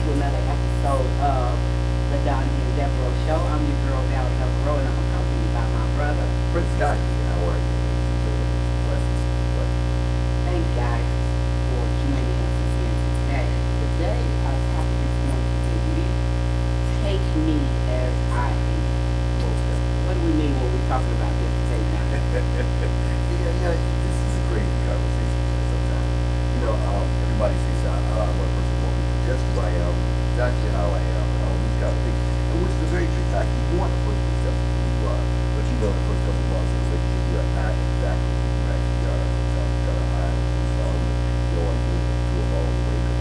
to another episode of the Dondi and DeVarreaux Show. I'm your girl, Valerie DeVarreaux, and I'm accompanied by my brother, Prince Scott. How are you? Thank you guys for joining us again today. Today, our topic is going to be Take Me As I Am. What do we mean when we're talking about this today now? Yeah, this is a crazy conversation sometimes. Everybody says I want a person to be just who I am, exactly how I am, and all these kind of things. And which is a very true fact. You want to put yourself who you are, but the first couple of months is like you are not exactly who you actually are. Sometimes you gotta hide and do something. You don't want to do it to a long wake up.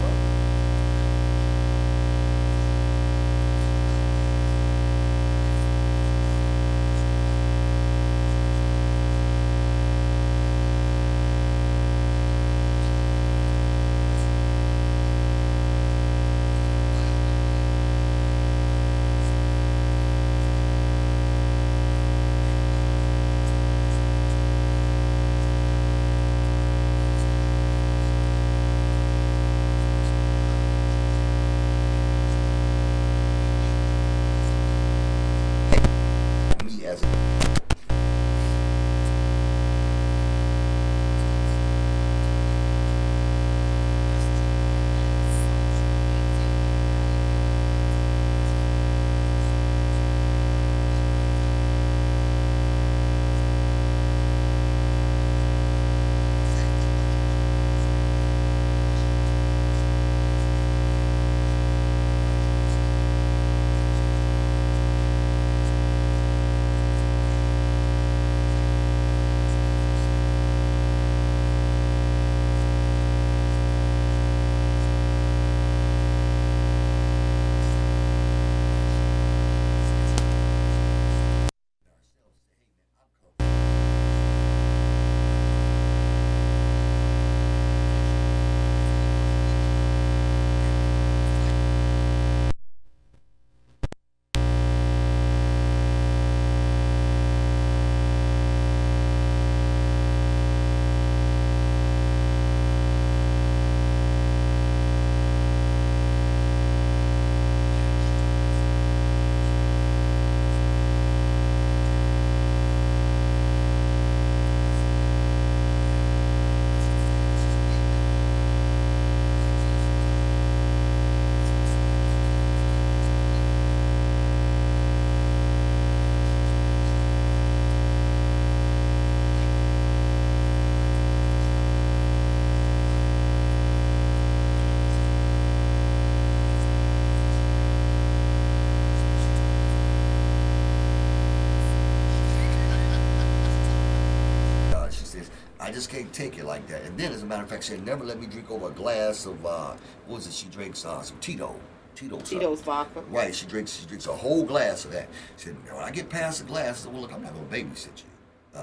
I just can't take it like that. And then, as a matter of fact, she never let me drink over a glass of, what was it? She drinks some Tito's vodka. Right, she drinks a whole glass of that. She said, when I get past the glass, I said, well, look, I'm not going to babysit you,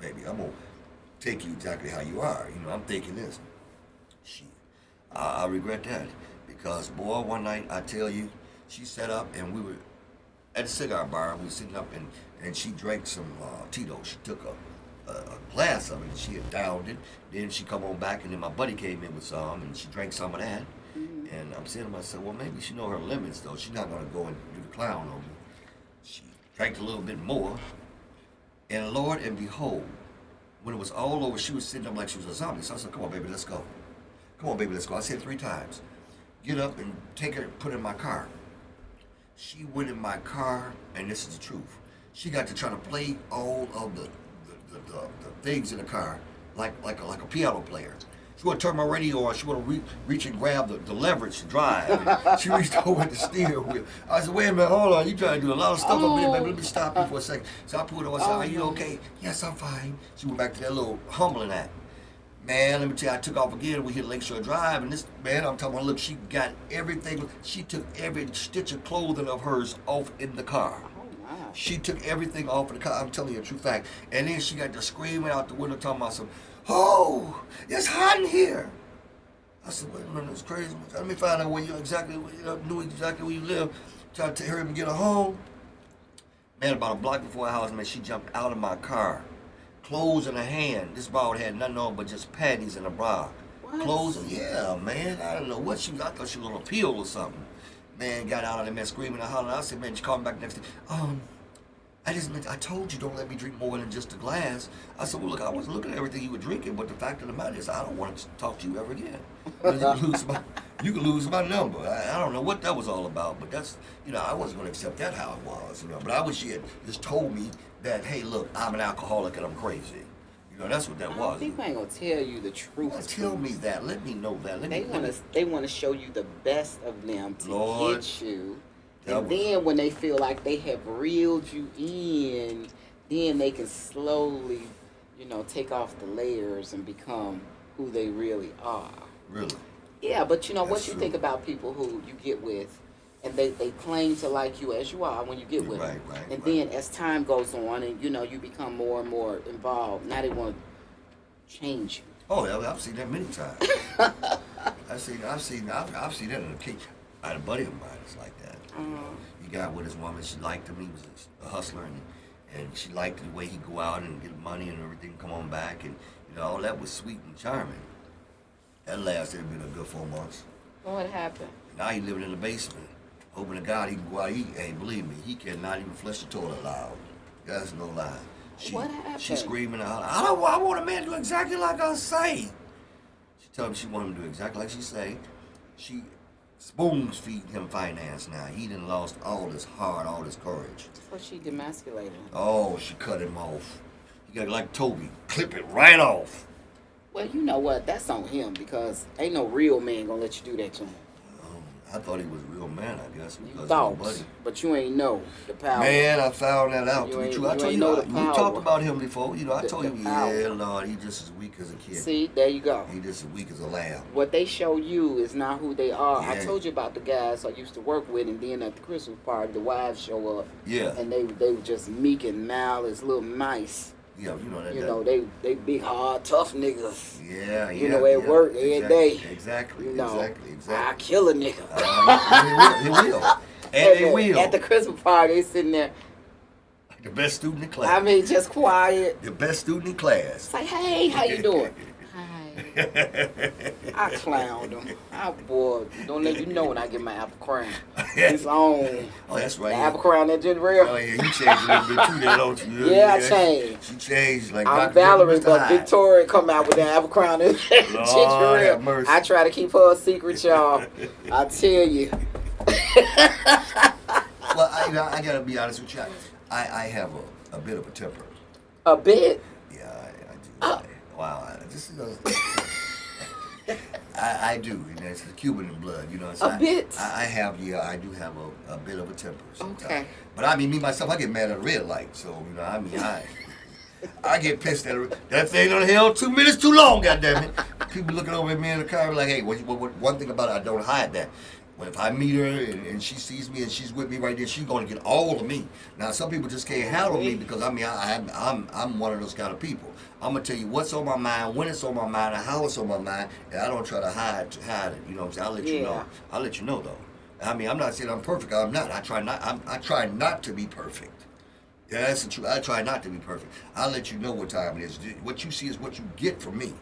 baby. I'm going to take you exactly how you are. I'm thinking this. Shit, I regret that. Because, boy, one night, I tell you, she set up and we were at a cigar bar. We were sitting up and she drank some Tito's. She took a glass of it and she had downed it. Then she come on back and then my buddy came in with some and she drank some of that. Mm-hmm. And I'm saying to myself, well, maybe she know her limits though. She's not going to go and do the clown on me. She drank a little bit more. And Lord and behold, when it was all over, she was sitting up like she was a zombie. So I said, come on, baby, let's go. Come on, baby, let's go. I said 3 times. Get up and take her, put her in my car. She went in my car, and this is the truth. She got to try to play all of the things in the car like a piano player. She want to turn my radio on. She want to reach and grab the leverage to drive. And she reached over at the steering wheel. I said, wait a minute, hold on. You trying to do a lot of stuff up here, baby. Let me stop you for a second. So I pulled her over and said, are you okay? Yes, I'm fine. She went back to that little humbling act. Man, let me tell you, I took off again. We hit Lakeshore Drive, and this, man, I'm talking about, look, she got everything. She took every stitch of clothing of hers off in the car. She took everything off of the car. I'm telling you a true fact. And then she got to screaming out the window talking about some, oh, it's hot in here. I said, wait a minute, it's crazy. Let me find out where you exactly, knew exactly where you live. Tried to hurry up and get her home. Man, about a block before our house, man, she jumped out of my car. Clothes in her hand. This bra had nothing on but just panties and a bra. What? Closing, yeah, man. I don't know what she. I thought she was on a pill or something. Man, got out of there, man, screaming and hollering. I said, man, she called me back next day. I told you don't let me drink more than just a glass. I said, well, look, I was looking at everything you were drinking, but the fact of the matter is, I don't want to talk to you ever again. You can lose my number. I don't know what that was all about, but that's, I wasn't going to accept that how it was, But I wish she had just told me that, hey, look, I'm an alcoholic and I'm crazy. That's what that was. People ain't gonna tell you the truth. Well, tell me that. Let me know that. They want to show you the best of them to Lord, get you. And then when they feel like they have reeled you in, then they can slowly, take off the layers and become who they really are. Really? Yeah, but That's what you true. think about people who you get with, and they claim to like you as you are when you get with them. And then as time goes on and, you become more and more involved, now they want to change you. Oh, yeah, I've seen that many times. I've seen that in a case. I had a buddy of mine that's like that. He got with his woman. She liked him. He was a hustler, and she liked the way he'd go out and get money and everything, come on back, and all that was sweet and charming. That lasted been a good 4 months. What happened? Now he living in the basement. Hoping to God he can go out. Hey, believe me, he cannot even flush the toilet loud. That's no lie. What happened? She's screaming out, I want a man to do exactly like I say. She told him she wanted him to do exactly like she say. She spoons feed him finance now. He done lost all his heart, all his courage. So she demasculated him. Oh, she cut him off. He got like Toby, clip it right off. Well, you know what? That's on him because ain't no real man gonna let you do that to him. I thought he was a real man, I guess. You thought, but you ain't know the power. Man, I found that out You to be ain't- true. I you told ain't you, know the we power. talked about him before. I told The you, power. yeah, Lord, he just as weak as a kid. See, there you go. He just as weak as a lamb. What they show you is not who they are. I Yeah. told you about the guys I used to work with, and then at the Christmas party, the wives show up, Yeah. and they were just meek and mild as little mice. Yeah, that. They big, hard, tough niggas. Yeah, at work every day. Exactly, I exactly. kill a nigga. He will. And they will. At the Christmas party, they sitting there. The best student in class. I mean, just quiet. The best student in class. It's like, hey, how you doing? Hi. I clowned him. Boy, don't let you know when I get my apple crown. It's on. Oh, that's right. The apple crown, that ginger ale. Oh, yeah, you changed a little bit too there, don't you? Yeah, I changed. She changed like I'm Dr. Valerie, Mr. but Hyde. Victoria come out with the apple crown and ginger Lord ale. have mercy. I try to keep her a secret, y'all. I tell you. Well, I gotta be honest with you. I have a bit of a temper. A bit? Yeah, I do. Wow, I do. It's Cuban in blood, So A bit? I do have a bit of a temper sometimes. Okay. But I mean, me myself, I get mad at a red light. So I get pissed at that thing on the hill 2 minutes too long. Goddammit! People looking over at me in the car like, hey, one thing about it, I don't hide that. When if I meet her and she sees me and she's with me right there, she's gonna get all of me. Now some people just can't handle me because I'm one of those kind of people. I'm gonna tell you what's on my mind, when it's on my mind, and how it's on my mind, and I don't try to hide it. You know what I'm saying? I'll let you know. I'll let you know though. I mean, I'm not saying I'm perfect. I'm not. I try not to be perfect. Yeah, that's the truth. I try not to be perfect. I'll let you know what time it is. What you see is what you get from me.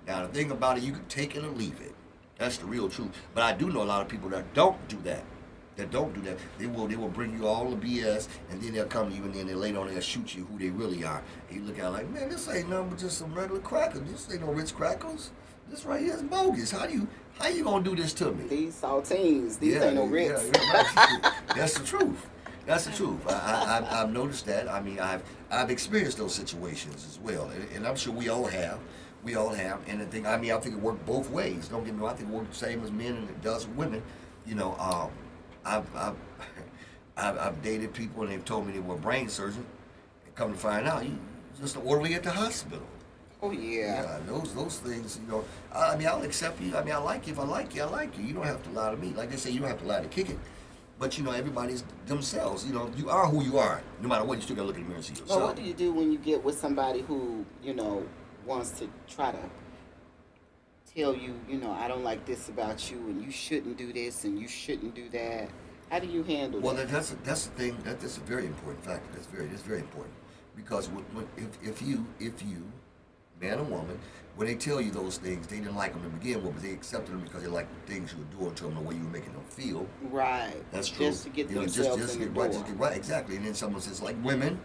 Now the thing about it, you can take it or leave it. That's the real truth. But I do know a lot of people that don't do that. They will bring you all the BS, and then they'll come to you, and then they later on they'll shoot you who they really are. And you look at it like, man, this ain't nothing but just some regular crackers. This ain't no Ritz crackers. This right here is bogus. How you gonna do this to me? These saltines. These ain't no Ritz. Yeah, that's the truth. That's the truth. I've noticed that. I mean, I've experienced those situations as well, and I'm sure we all have. We all have, and the thing, I think it worked both ways. Don't get me wrong. I think it worked the same as men and it does with women. I've dated people and they've told me they were brain surgeons. And come to find out, you just an orderly at the hospital. Oh yeah. Yeah, those things. I'll accept you. I like you. If I like you, I like you. You don't have to lie to me. Like they say, you don't have to lie to kick it. But everybody's themselves. You are who you are. No matter what, you still gotta look in the mirror and see yourself. Well, what do you do when you get with somebody who wants to try to tell you, I don't like this about you, and you shouldn't do this, and you shouldn't do that? How do you handle that? Well, that's the thing. That's a very important factor. That's very important because if you man or woman, when they tell you those things, they didn't like them to begin with, but they accepted them because they liked the things you were doing to them, the way you were making them feel. Right. That's true. Just to get you know, themselves just in get the right, door. just get right, exactly. And then someone says, like women,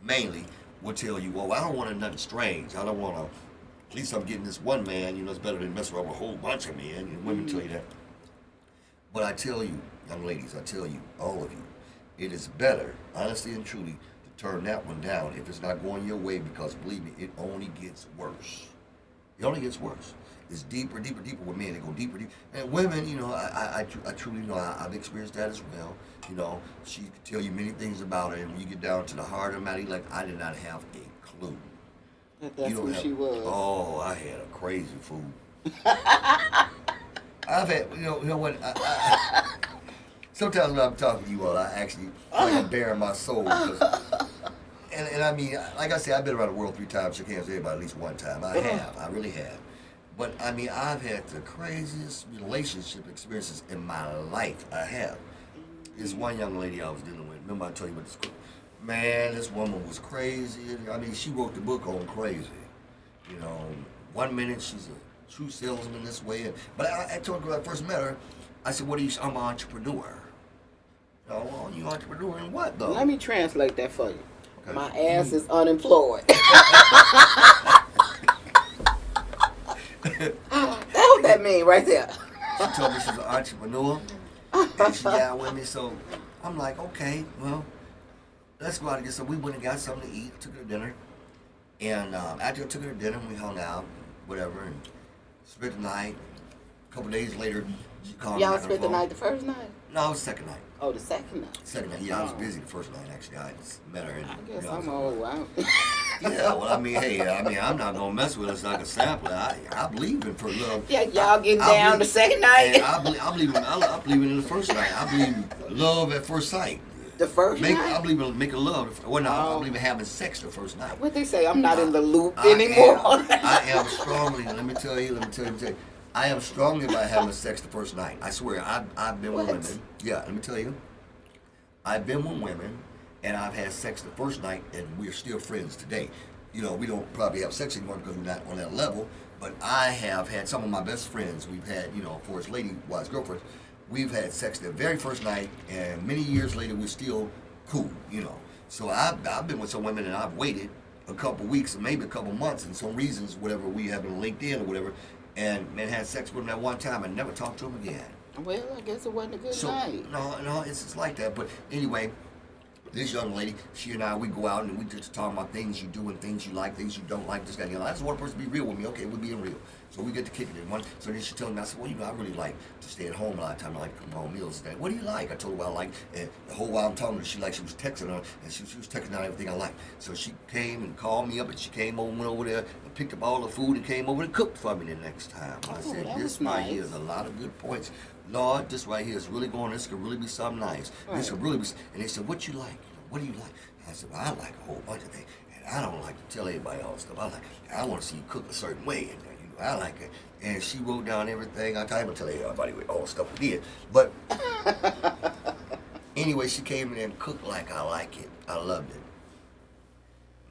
mainly, will tell you, well, I don't want nothing strange. I don't want to. At least I'm getting this one man. You know, it's better than messing around with a whole bunch of men. And women tell you that. But I tell you, young ladies, I tell you, all of you, it is better, honestly and truly, to turn that one down if it's not going your way, because believe me, it only gets worse. It only gets worse. It's deeper, deeper, deeper with men. They go deeper, deeper. And women, you know, I truly know I've experienced that as well. You know, she could tell you many things about her, and when you get down to the heart of the matter, like, I did not have a clue. That's who she was. Oh, I had a crazy fool. I've had, you know what? Sometimes when I'm talking to you all, I actually like I'm bearing my soul. And I mean, like I said, I've been around the world 3 times, shook hands with everybody at least one time. I really have. But I mean, I've had the craziest relationship experiences in my life. I have. This one young lady I was dealing with. Remember I told you about this? Man, this woman was crazy. I mean, she wrote the book on crazy. You know, one minute she's a true salesman this way, but I told her when I first met her, I said, "What are you?" I'm an entrepreneur. Oh, well, you entrepreneur in what though? Let me translate that for you. Okay. My ass is unemployed. That's what that mean right there. She told me she's an entrepreneur, and she got with me. So I'm like, okay, well, let's go out and get some. We went and got something to eat. Took her to dinner, and after I took her to dinner, we hung out, whatever, and spent the night. A couple days later, she called me. Y'all spent the night the first night? No, it was the second night. Oh, the second night. Second night, yeah, I was busy the first night actually. I just met her. And, I guess you know, I'm old. Wow. Yeah, well, I mean, hey, I'm not gonna mess with us like a sampler. I believe in for love. Yeah, y'all getting down the second night. And I believe in the first night. I believe in love at first sight. The first night? I believe in making love. Well, no, I believe in having sex the first night. What they say? I'm not in the loop anymore. I am strongly. Let me tell you. I am strongly about having sex the first night. I swear. I've been with women. Yeah, let me tell you. I've been with women, and I've had sex the first night, and we're still friends today. You know, we don't probably have sex anymore because we're not on that level, but I have had some of my best friends. We've had, you know, for his lady-wise girlfriends, we've had sex the very first night, and many years later, we're still cool, you know. So I've been with some women, and I've waited a couple weeks, or maybe a couple months, and some reasons, whatever, we have been linked in or whatever, and had sex with them that one time and never talked to them again. Well, I guess it wasn't a good night. No, it's like that. But anyway, this young lady, she and I, we go out and we just talk about things you do and things you like, things you don't like, this guy. You know, I just want a person to be real with me. Okay, we're being real. So we get to kicking it. So then she told me, I said, well, you know, I really like to stay at home a lot of time. I like to come home meals and that. What do you like? I told her what I like. And the whole while I'm talking to her, she was texting her, and she was texting out everything I like. So she came and called me up, and she came over, went over there, and picked up all the food and came over and cooked for me the next time. I said, this right here is a lot of good points. Lord, this right here is really going, this could really be something nice. Right. This could really be, and they said, what you like? What do you like? And I said, well, I like a whole bunch of things. And I don't like to tell everybody all the stuff. I want to see you cook a certain way. And, you know, I like it. And she wrote down everything. I can't even tell everybody all the stuff we did. But anyway, she came in and cooked like I like it. I loved it.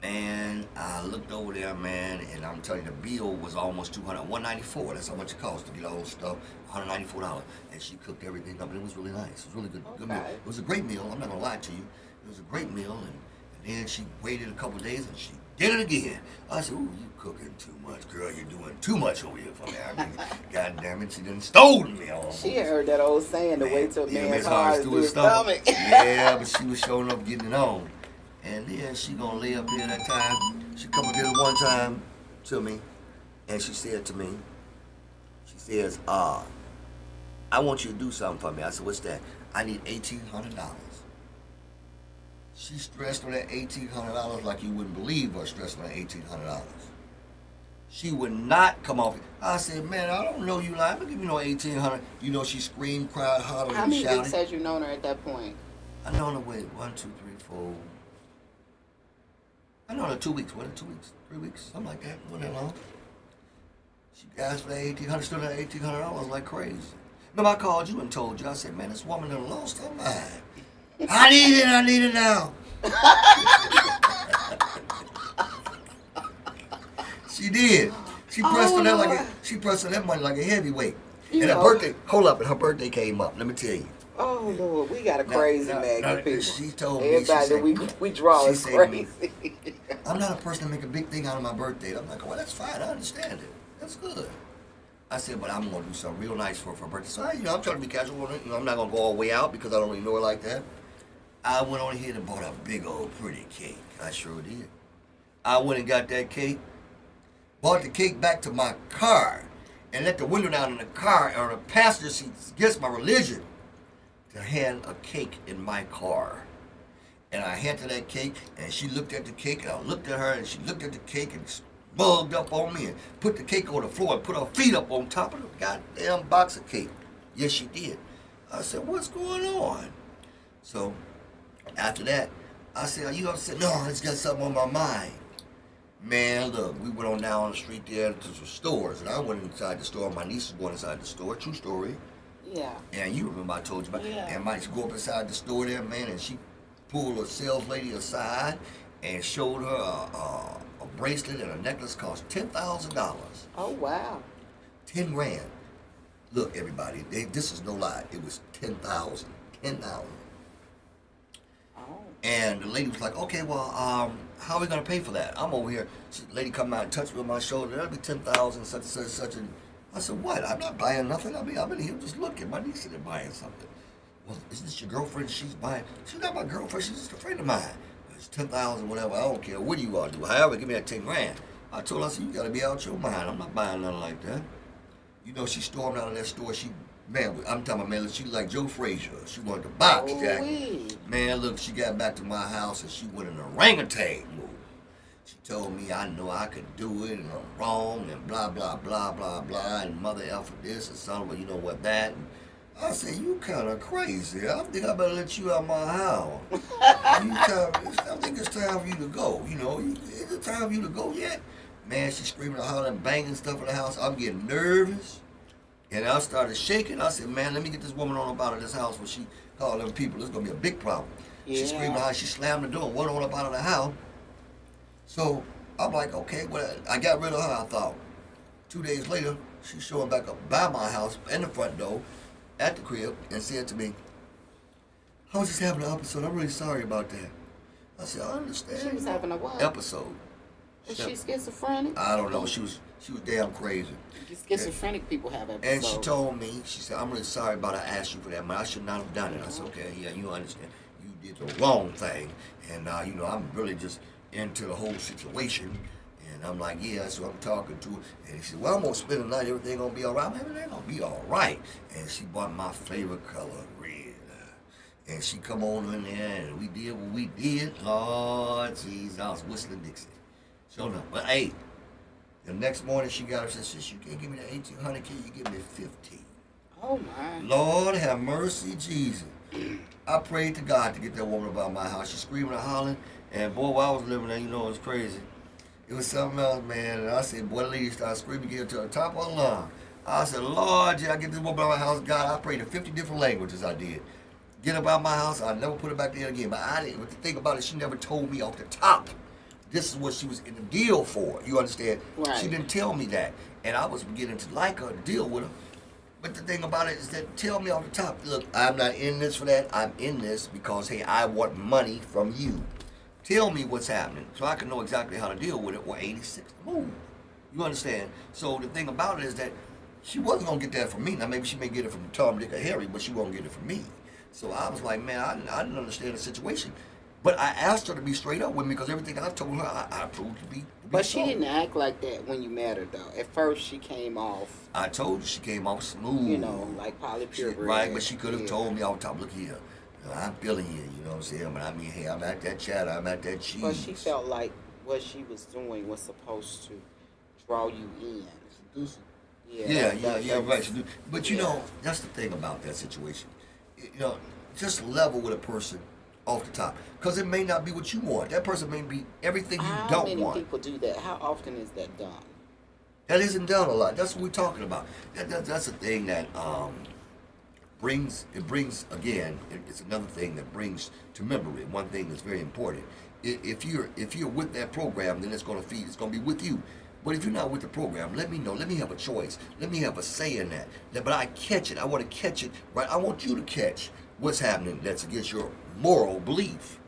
Man, I looked over there, man, and I'm telling you, the bill was almost $200, $194. That's how much it cost to get all the stuff, $194. And she cooked everything up, and it was really nice. It was really good, good meal. It was a great meal. I'm not gonna lie to you. It was a great meal, and then she waited a couple of days, and she did it again. I said, "Ooh, you cooking too much, girl. You're doing too much over here for me." I mean, God damn it, she done stolen me almost. She heard that old saying, "To wait till man's hard to his stomach." Yeah, but she was showing up, getting it on. And then she gonna lay up here that time. She come up here one time to me, and she said to me, she says, I want you to do something for me. I said, what's that? I need $1,800. She stressed on that $1,800 like you wouldn't believe her stressing on that $1,800. She would not come off. I said, man, I don't know you like. I'm gonna give you no $1,800. You know, she screamed, cried, hollered, How and many shouted. weeks had you known her at that point? I known her with 1, 2, 3, 4. I know her 2 weeks, 2 weeks, 3 weeks, something like that. Wasn't that long. She asked for that $1,800, still that $1,800 like crazy. Remember, I called you and told you, I said, man, this woman done lost her mind. I need it now. She did. She pressed on that like she pressed on that money like a heavyweight. And her birthday, hold up, and her birthday came up. Let me tell you. Oh Lord, we got a crazy magnet people. She told me, everybody that we draw is crazy. I'm not a person to make a big thing out of my birthday. I'm like, well, that's fine. I understand it. That's good. I said, but I'm gonna do something real nice for her birthday. So I'm trying to be casual on it. I'm not gonna go all the way out because I don't really know her like that. I went on ahead and bought a big old pretty cake. I sure did. I went and got that cake, brought the cake back to my car, and let the window down in the car or the passenger seat against my religion to hand a cake in my car. And I handed that cake, and she looked at the cake, and I looked at her, and she looked at the cake and bugged up on me and put the cake on the floor and put her feet up on top of the goddamn box of cake. Yes, she did. I said, what's going on? So after that, I said, you upset? No, I just got something on my mind. Man, look, we went on down the street there to some stores, and I went inside the store. My niece was going inside the store. True story. Yeah. And you remember I told you about. Yeah. And Mike go up inside the store there, man, and she pulled a sales lady aside and showed her a bracelet and a necklace cost $10,000. Oh wow. 10 grand. Look, everybody, this is no lie. It was 10,000. 10,000. And the lady was like, okay, well, how are we going to pay for that? I'm over here. The lady come out and touched me on my shoulder. That'll be 10,000, such and such, such. And I said, what? I'm not buying nothing. I mean, I'm in here just looking. My niece is buying something. Well, is this your girlfriend? She's buying. She's not my girlfriend. She's just a friend of mine. It's 10,000, whatever. I don't care. What do you want to do? However, give me that 10 grand. I told her, I said, you got to be out your mind. I'm not buying nothing like that. You know, she stormed out of that store. Man, I'm talking about, man, she like Joe Frazier. She wanted the box jacket. Man, look, she got back to my house and she went in an orangutan move. She told me I know I could do it and I'm wrong and blah, blah, blah, blah, blah, and mother F for this and son, well, you know what, that. And I said, you kind of crazy. I think I better let you out of my house. I think it's time for you to go. You know, is it time for you to go yet? Man, she's screaming and hollering, banging stuff in the house. I'm getting nervous. And I started shaking. I said, man, let me get this woman on up out of this house when she called them people. It's going to be a big problem. Yeah. She screamed out. She slammed the door and went on up out of the house. So I'm like, okay, well, I got rid of her, I thought. 2 days later, she's showing back up by my house in the front door at the crib and said to me, I was just having an episode. I'm really sorry about that. I said, I understand. She was having a what? Episode. Is she schizophrenic? I don't know. She was damn crazy. Schizophrenic people have episodes. And she told me, she said, I'm really sorry about I asked you for that money. I should not have done it. I said, okay, yeah, you understand. You did the wrong thing. And, you know, I'm really just into the whole situation. And I'm like, yeah, so I'm talking to her. And she said, well, I'm going to spend the night. Everything going to be all right. Everything going to be all right. And she bought my favorite color, red. And she come on in there, and we did what we did. Lord, jeez, I was whistling Dixie. So, no, but hey, the next morning she got up and said, you can't give me the 1,800, can you give me 15? Oh, my. Lord have mercy, Jesus. I prayed to God to get that woman about my house. She's screaming and hollering. And, boy, while I was living there, you know, it was crazy. It was something else, man. And I said, boy, the lady started screaming again to the top of the line. I said, Lord, I get this woman about my house. God, I prayed in 50 different languages I did. Get her about my house. I'll never put her back there again. But I didn't. But the thing about it, she never told me off the top. This is what she was in the deal for. You understand? Right. She didn't tell me that. And I was beginning to like her, to deal with her. But the thing about it is that tell me off the top, look, I'm not in this for that. I'm in this because, hey, I want money from you. Tell me what's happening so I can know exactly how to deal with it or 86 move. You understand? So the thing about it is that she wasn't going to get that from me. Now, maybe she may get it from Tom, Dick, or Harry, but she won't get it from me. So I was like, man, I didn't understand the situation. But I asked her to be straight up with me because everything I told her, I proved to be But she so. didn't act like that when you met her, though. At first, she came off. I told you she came off smooth. You know, like Polly Purebred. Right, but she could have told me off top, look here, I'm feeling you, you know what I'm saying? But I mean, hey, I'm at that chatter, I'm at that cheese. But she felt like what she was doing was supposed to draw you in. Yeah, right. But you know, that's the thing about that situation. You know, just level with a person off the top, because it may not be what you want. That person may be everything you don't want. How many people do that? How often is that done? That isn't done a lot. That's what we're talking about. That's a thing that brings again. It's another thing that brings to memory. One thing that's very important. If you're with that program, then it's going to feed. It's going to be with you. But if you're not with the program, let me know. Let me have a choice. Let me have a say in that. But I catch it. I want to catch it, right? I want you to catch what's happening that's against your moral belief.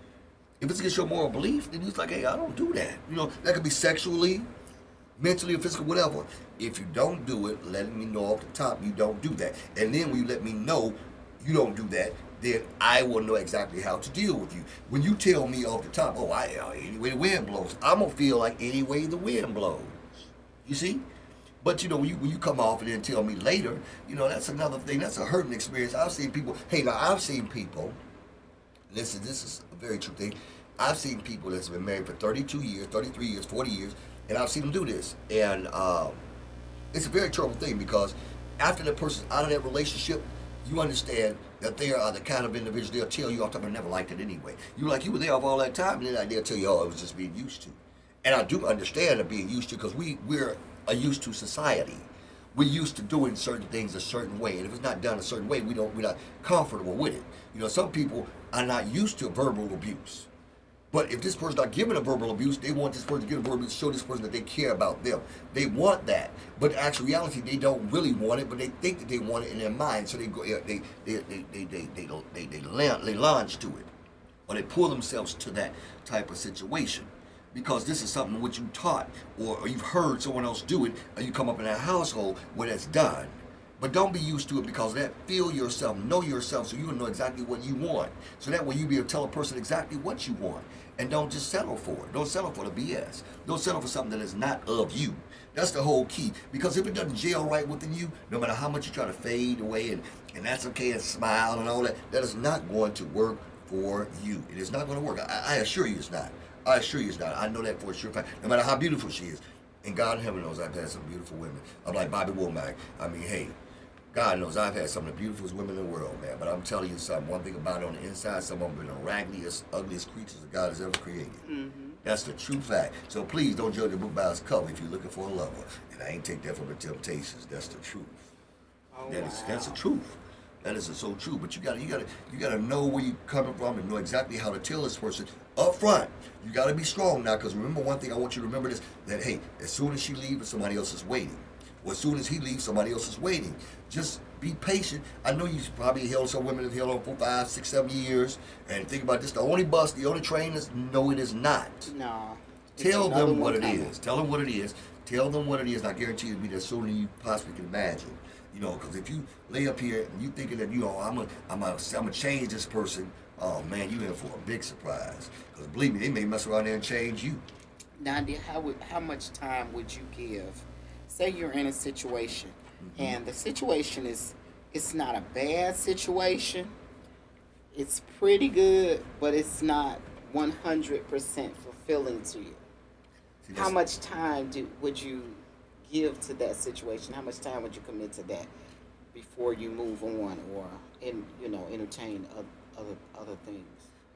If it's against your moral belief, then it's like, hey, I don't do that. You know, that could be sexually, mentally, or physical, whatever. If you don't do it, let me know off the top you don't do that. And then when you let me know you don't do that, then I will know exactly how to deal with you. When you tell me off the top, oh, any way the wind blows, I'm going to feel like any way the wind blows. You see? But, you know, when you come off and then tell me later, you know, that's another thing. That's a hurting experience. I've seen people, I've seen people, this is a very true thing. I've seen people that's been married for 32 years, 33 years, 40 years, and I've seen them do this. And it's a very troubled thing because after that person's out of that relationship, you understand that they are the kind of individuals they'll tell you, I never liked it anyway. You were there for all that time, and then they'll tell you, oh, it was just being used to. And I do understand it being used to because we're a used to society. We're used to doing certain things a certain way, and if it's not done a certain way, we're not comfortable with it. You know, some people are not used to verbal abuse. But if this person's not giving a verbal abuse, they want this person to get a verbal abuse, show this person that they care about them. They want that, but in actual reality, they don't really want it, but they think that they want it in their mind, so they go, they launch to it, or they pull themselves to that type of situation, because this is something which you taught, or you've heard someone else do it, or you come up in a household where that's done. But don't be used to it because of that. Feel yourself, know yourself, so you'll know exactly what you want. So that way you be able to tell a person exactly what you want. And don't just settle for it. Don't settle for the BS. Don't settle for something that is not of you. That's the whole key. Because if it doesn't gel right within you, no matter how much you try to fade away and that's okay and smile and all that, that is not going to work for you. It is not going to work. I assure you it's not. I assure you it's not. I know that for a sure fact. No matter how beautiful she is. And God in heaven knows I've had some beautiful women. I'm like Bobby Womack. I mean, hey, God knows I've had some of the beautifulest women in the world, man. But I'm telling you something. One thing about it on the inside, some of them are the raggediest, ugliest creatures that God has ever created. Mm-hmm. That's the true fact. So please don't judge a book by its cover if you're looking for a lover. And I ain't take that from the Temptations. That's the truth. Oh, that's the truth. That is so true. But you gotta know where you're coming from and know exactly how to tell this person up front. You gotta be strong now, because remember one thing I want you to remember this, that hey, as soon as she leaves, somebody else is waiting. Or as soon as he leaves, somebody else is waiting. Just be patient. I know you probably held some women that held on for 5, 6, 7 years. And think about this, the only bus, the only train is, no, it is not. No. Tell them what it is. Tell them what it is. Tell them what it is. And I guarantee you it'll be there sooner than you possibly can imagine. You know, because if you lay up here and you thinking that, you know, I'm gonna change this person, oh man, you in for a big surprise. Because believe me, they may mess around there and change you. Nadia, how much time would you give? Say you're in a situation, mm-hmm. and the situation it's not a bad situation. It's pretty good, but it's not 100% fulfilling to you. See, how much time would you give to that situation? How much time would you commit to that before you move on or entertain other things?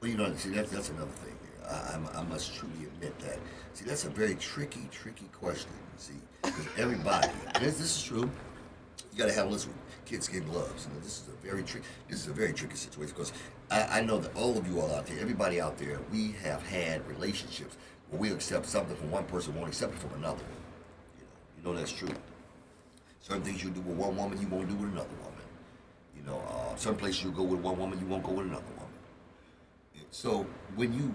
Well, you know, see, that's another thing. I must truly admit that. See, that's a very tricky question. See, because everybody, and this is true. You got to have kidskin gloves. You know, this is a very tricky situation, because I know that all of you all out there, everybody out there, we have had relationships where we accept something from one person, won't accept it from another one. You know that's true. Certain things you do with one woman, you won't do with another woman. You know, certain places you go with one woman, you won't go with another woman. So when you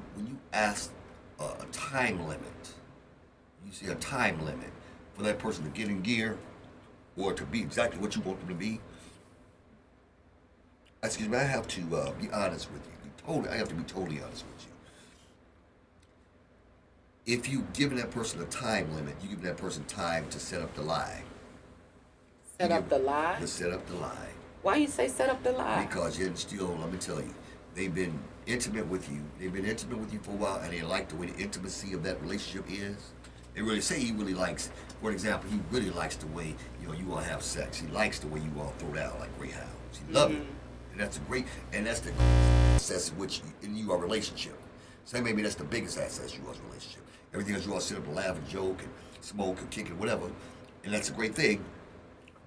ask a time limit, you see a time limit for that person to get in gear or to be exactly what you want them to be. Excuse me, I have to be honest with you. I have to be totally honest with you. If you give that person a time limit, you give that person time to set up the lie. Set up the lie? To set up the lie. Why you say set up the lie? Because yet still, let me tell you, they've been intimate with you. They've been intimate with you for a while, and they like the way the intimacy of that relationship is. They really say he really likes, for example, he really likes the way, you all have sex. He likes the way you all throw down like greyhounds. He loves it. And that's the assets in your relationship. So maybe that's the biggest asset in your relationship. Everything else you all sit up and laugh and joke and smoke and kick and whatever. And that's a great thing.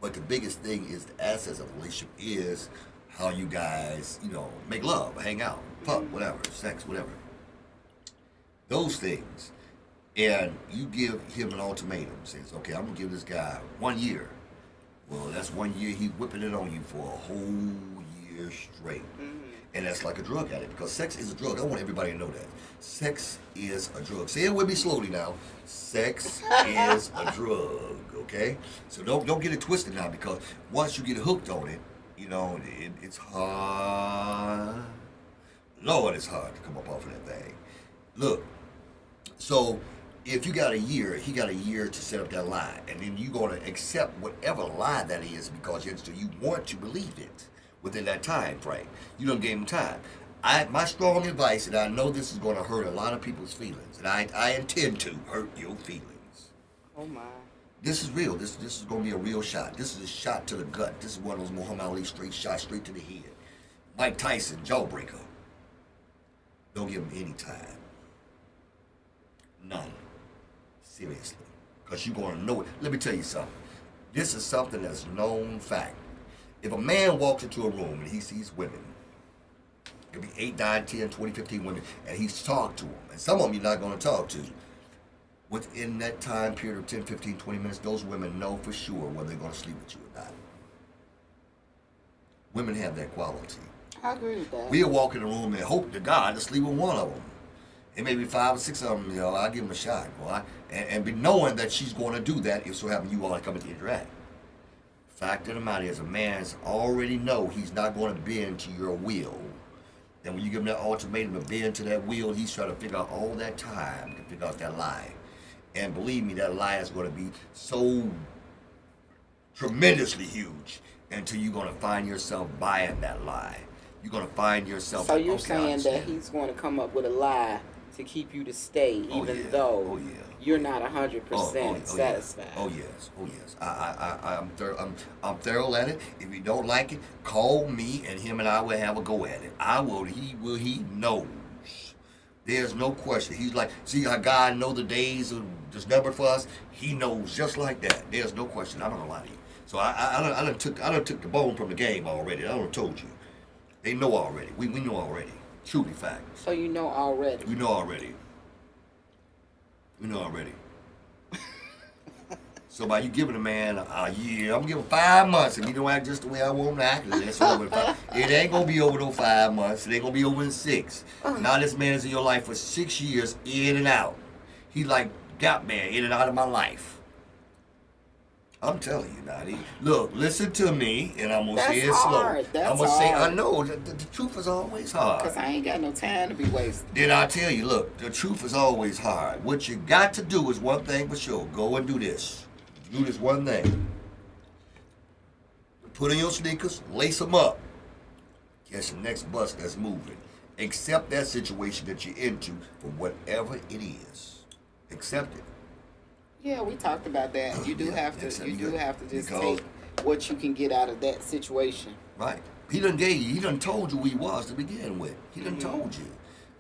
But the biggest thing is the assets of the relationship is how you guys, make love, hang out, fuck, whatever, sex, whatever. Those things and you give him an ultimatum, says, okay, I'm gonna give this guy 1 year. Well, that's 1 year he whipping it on you for a whole year straight. And that's like a drug addict, because sex is a drug. I want everybody to know that. Sex is a drug. Say it with me slowly now. Sex is a drug, okay? So don't get it twisted now, because once you get hooked on it, you know, it's hard. Lord, it's hard to come up off of that thing. Look, so if you got a year, he got a year to set up that lie, and then you're going to accept whatever lie that is, because you want to believe it within that time frame. You don't give him time. My strong advice, and I know this is going to hurt a lot of people's feelings, and I intend to hurt your feelings. Oh my. This is real. This is going to be a real shot. This is a shot to the gut. This is one of those Muhammad Ali straight shots straight to the head. Mike Tyson, jawbreaker. Don't give him any time. None. Seriously. Because you're going to know it. Let me tell you something. This is something that's known fact. If a man walks into a room and he sees women, it could be 8, 9, 10, 20, 15 women, and he's talked to them, and some of them you're not going to talk to, within that time period of 10, 15, 20 minutes, those women know for sure whether they're going to sleep with you or not. Women have that quality. I agree with that. We'll walk in the room and hope to God to sleep with one of them. It may be 5 or 6 of them, you know, I'll give them a shot. Boy. And be knowing that she's going to do that if so happen you all are coming to interact. Fact of the matter is, a man's already know he's not going to bend to your will. And when you give him that ultimatum to bend to that will, he's trying to figure out all that time to figure out that lie. And believe me, that lie is going to be so tremendously huge until you're going to find yourself buying that lie. You're going to find yourself. So you're saying that he's going to come up with a lie to keep you to stay, even though you're not 100% satisfied. Oh yes, oh yes. I'm thorough at it. If you don't like it, call me, and him and I will have a go at it. I will. He knows. There's no question. He's like, see how God know the days of this number for us. He knows just like that. There's no question. I don't know lie to you. So I done took the bone from the game already. I done told you. They know already. We know already. Truly fact. So you know already. We know already. We know already. So by you giving a man a year, I'm giving 5 months. If he don't act just the way I want him to act, that's over. It ain't gonna be over those 5 months. It ain't gonna be over in 6. Now this man is in your life for 6 years, in and out. He's like Gap Man, in and out of my life. I'm telling you, Nadi. Look, listen to me, and I'm gonna say it slow. I'm gonna say, I know the truth is always hard. Cause I ain't got no time to be wasted. Then I tell you, look, the truth is always hard. What you got to do is one thing for sure. Go and do this. Do this one thing. Put on your sneakers, lace them up. Catch the next bus that's moving. Accept that situation that you're into for whatever it is. Accept it. Yeah, we talked about that. You do have to. You do have to just take what you can get out of that situation. Right. He done gave you. He done told you who he was to begin with. He done told you.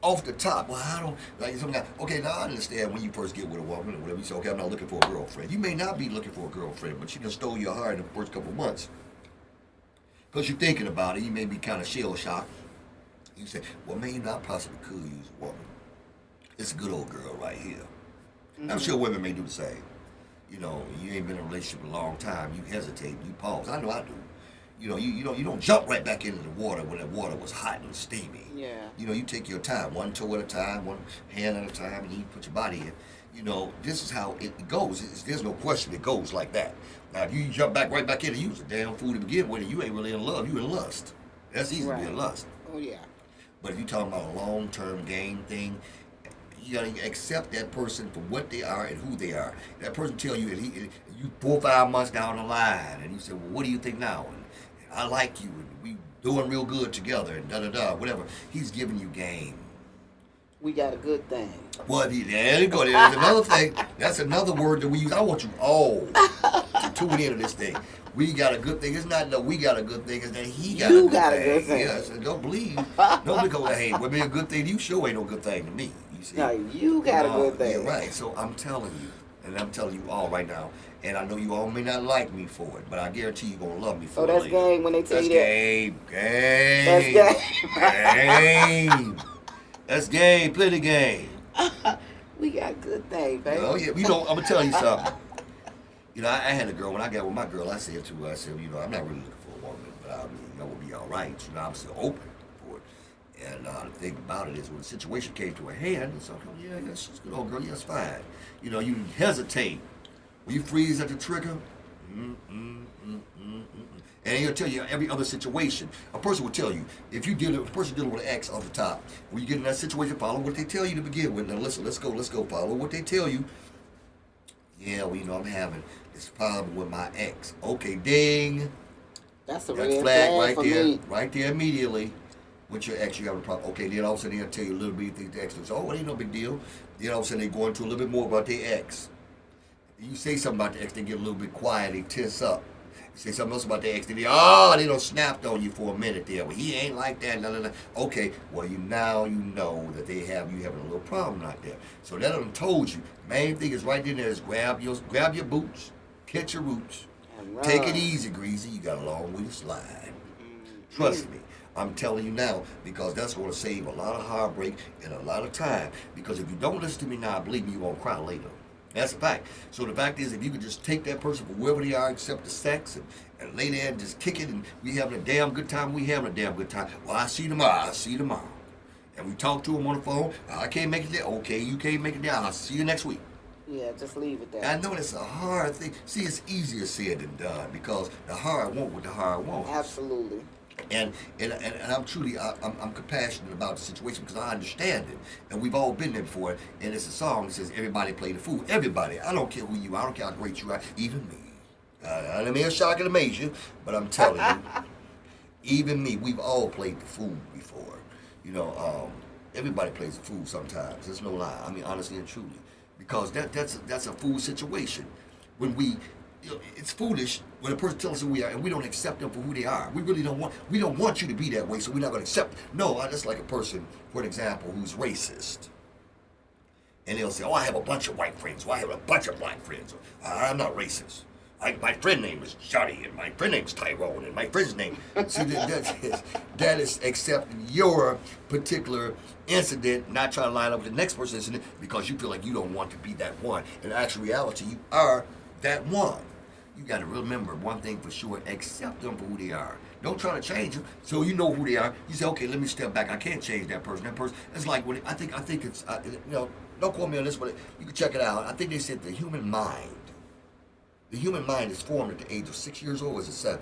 Off the top, well, I don't like something. Okay, now I understand when you first get with a woman or whatever. You say, okay, I'm not looking for a girlfriend. You may not be looking for a girlfriend, but she done stole your heart in the first couple of months. Because you're thinking about it, you may be kind of shell shocked. You say, well, maybe I possibly could use a woman. It's a good old girl right here. I'm sure women may do the same. You know, you ain't been in a relationship a long time. You hesitate, you pause. I know I do. You know, you don't jump right back into the water when the water was hot and steamy. Yeah. You know, you take your time, one toe at a time, one hand at a time, and you put your body in. You know, this is how it goes. There's no question it goes like that. Now, if you jump right back in and use a damn fool to begin with, you ain't really in love. You in lust. That's easy to be in lust. Oh yeah. But if you're talking about a long-term game thing, you gotta accept that person for what they are and who they are. That person tell you, and you 4 or 5 months down the line, and you say, well, what do you think now? And I like you, and we doing real good together, and da-da-da, whatever. He's giving you game. We got a good thing. Well, there you go. There's another thing. That's another word that we use. I want you all to tune into this thing. We got a good thing. It's not that we got a good thing. It's that he got a good thing. Yes, and don't believe. Don't because, hey, what be a good thing to you sure ain't no good thing to me. You see? No, you got a good thing. Yeah, right. So I'm telling you, and I'm telling you all right now, and I know you all may not like me for it, but I guarantee you're going to love me for it. Oh, that's game when they tell you that. Game. That's game. Game. That's game. Play the game. We got good thing, baby. Oh yeah, you know, I'm gonna tell you something. You know, I had a girl when I got with my girl. I said to her, I said, you know, I'm not really looking for a woman, but I mean, you know, we'll be all right. You know, I'm still open for it. And the thing about it is, when the situation came to a hand, it's like, oh, yeah, she's a good old girl. Yeah, it's fine. You know, you hesitate. When you freeze at the trigger, and he'll tell you every other situation. A person will tell you, if you deal with a person dealing with an ex off the top, when you get in that situation, follow what they tell you to begin with. Now listen, let's go, follow what they tell you. Yeah, well, you know, I'm having this problem with my ex. Okay, ding. That's a Red red flag right for there, me. right there immediately. With your ex, you have a problem. Okay, then all of a sudden they'll tell you a little bit things the ex does. Oh, it ain't no big deal. Then all of a sudden they go into a little bit more about their ex. You say something about the ex, they get a little bit quiet, they tense up. You say something else about the ex, they don't snapped on you for a minute there. Well, he ain't like that. No. Okay, well you know that you having a little problem right there. So that done told you. Main thing is right in there is grab your boots, catch your roots, take it easy, Greasy. You got a long way to slide. Trust me. I'm telling you now, because that's going to save a lot of heartbreak and a lot of time. Because if you don't listen to me now, believe me, you won't cry later. That's a fact. So the fact is, if you could just take that person for wherever they are, accept the sex, and lay there and just kick it, and we having a damn good time, Well, I'll see you tomorrow. And we talk to them on the phone. I can't make it there. Okay, you can't make it there. I'll see you next week. Yeah, just leave it there. I know it's a hard thing. See, it's easier said than done, because the heart won't what the heart wants. Absolutely. And I'm truly, I'm compassionate about the situation because I understand it. And we've all been there before. And it's a song that says, everybody play the fool. Everybody. I don't care who you are. I don't care how great you are. Even me. I may shock and amaze you, but I'm telling you, even me, we've all played the fool before. You know, everybody plays the fool sometimes. There's no lie. I mean, honestly and truly. Because that's a fool situation. When we... You know, it's foolish when a person tells us who we are and we don't accept them for who they are. We really don't want you to be that way, so we're not going to accept. No, that's like a person, for example, who's racist. And they'll say, oh, I have a bunch of white friends. Or I have a bunch of black friends. I'm not racist. My friend name is Johnny, and my friend name's Tyrone, and my friend's name. See, that is accepting your particular incident, not trying to line up with the next person's incident because you feel like you don't want to be that one. In actual reality, you are that one. You got to remember one thing for sure: accept them for who they are. Don't try to change them. So you know who they are. You say, okay, let me step back. I can't change that person. That person. It's like when I think it's you know. Don't quote me on this, but you can check it out. I think they said the human mind is formed at the age of 6 years old. Or is it 7?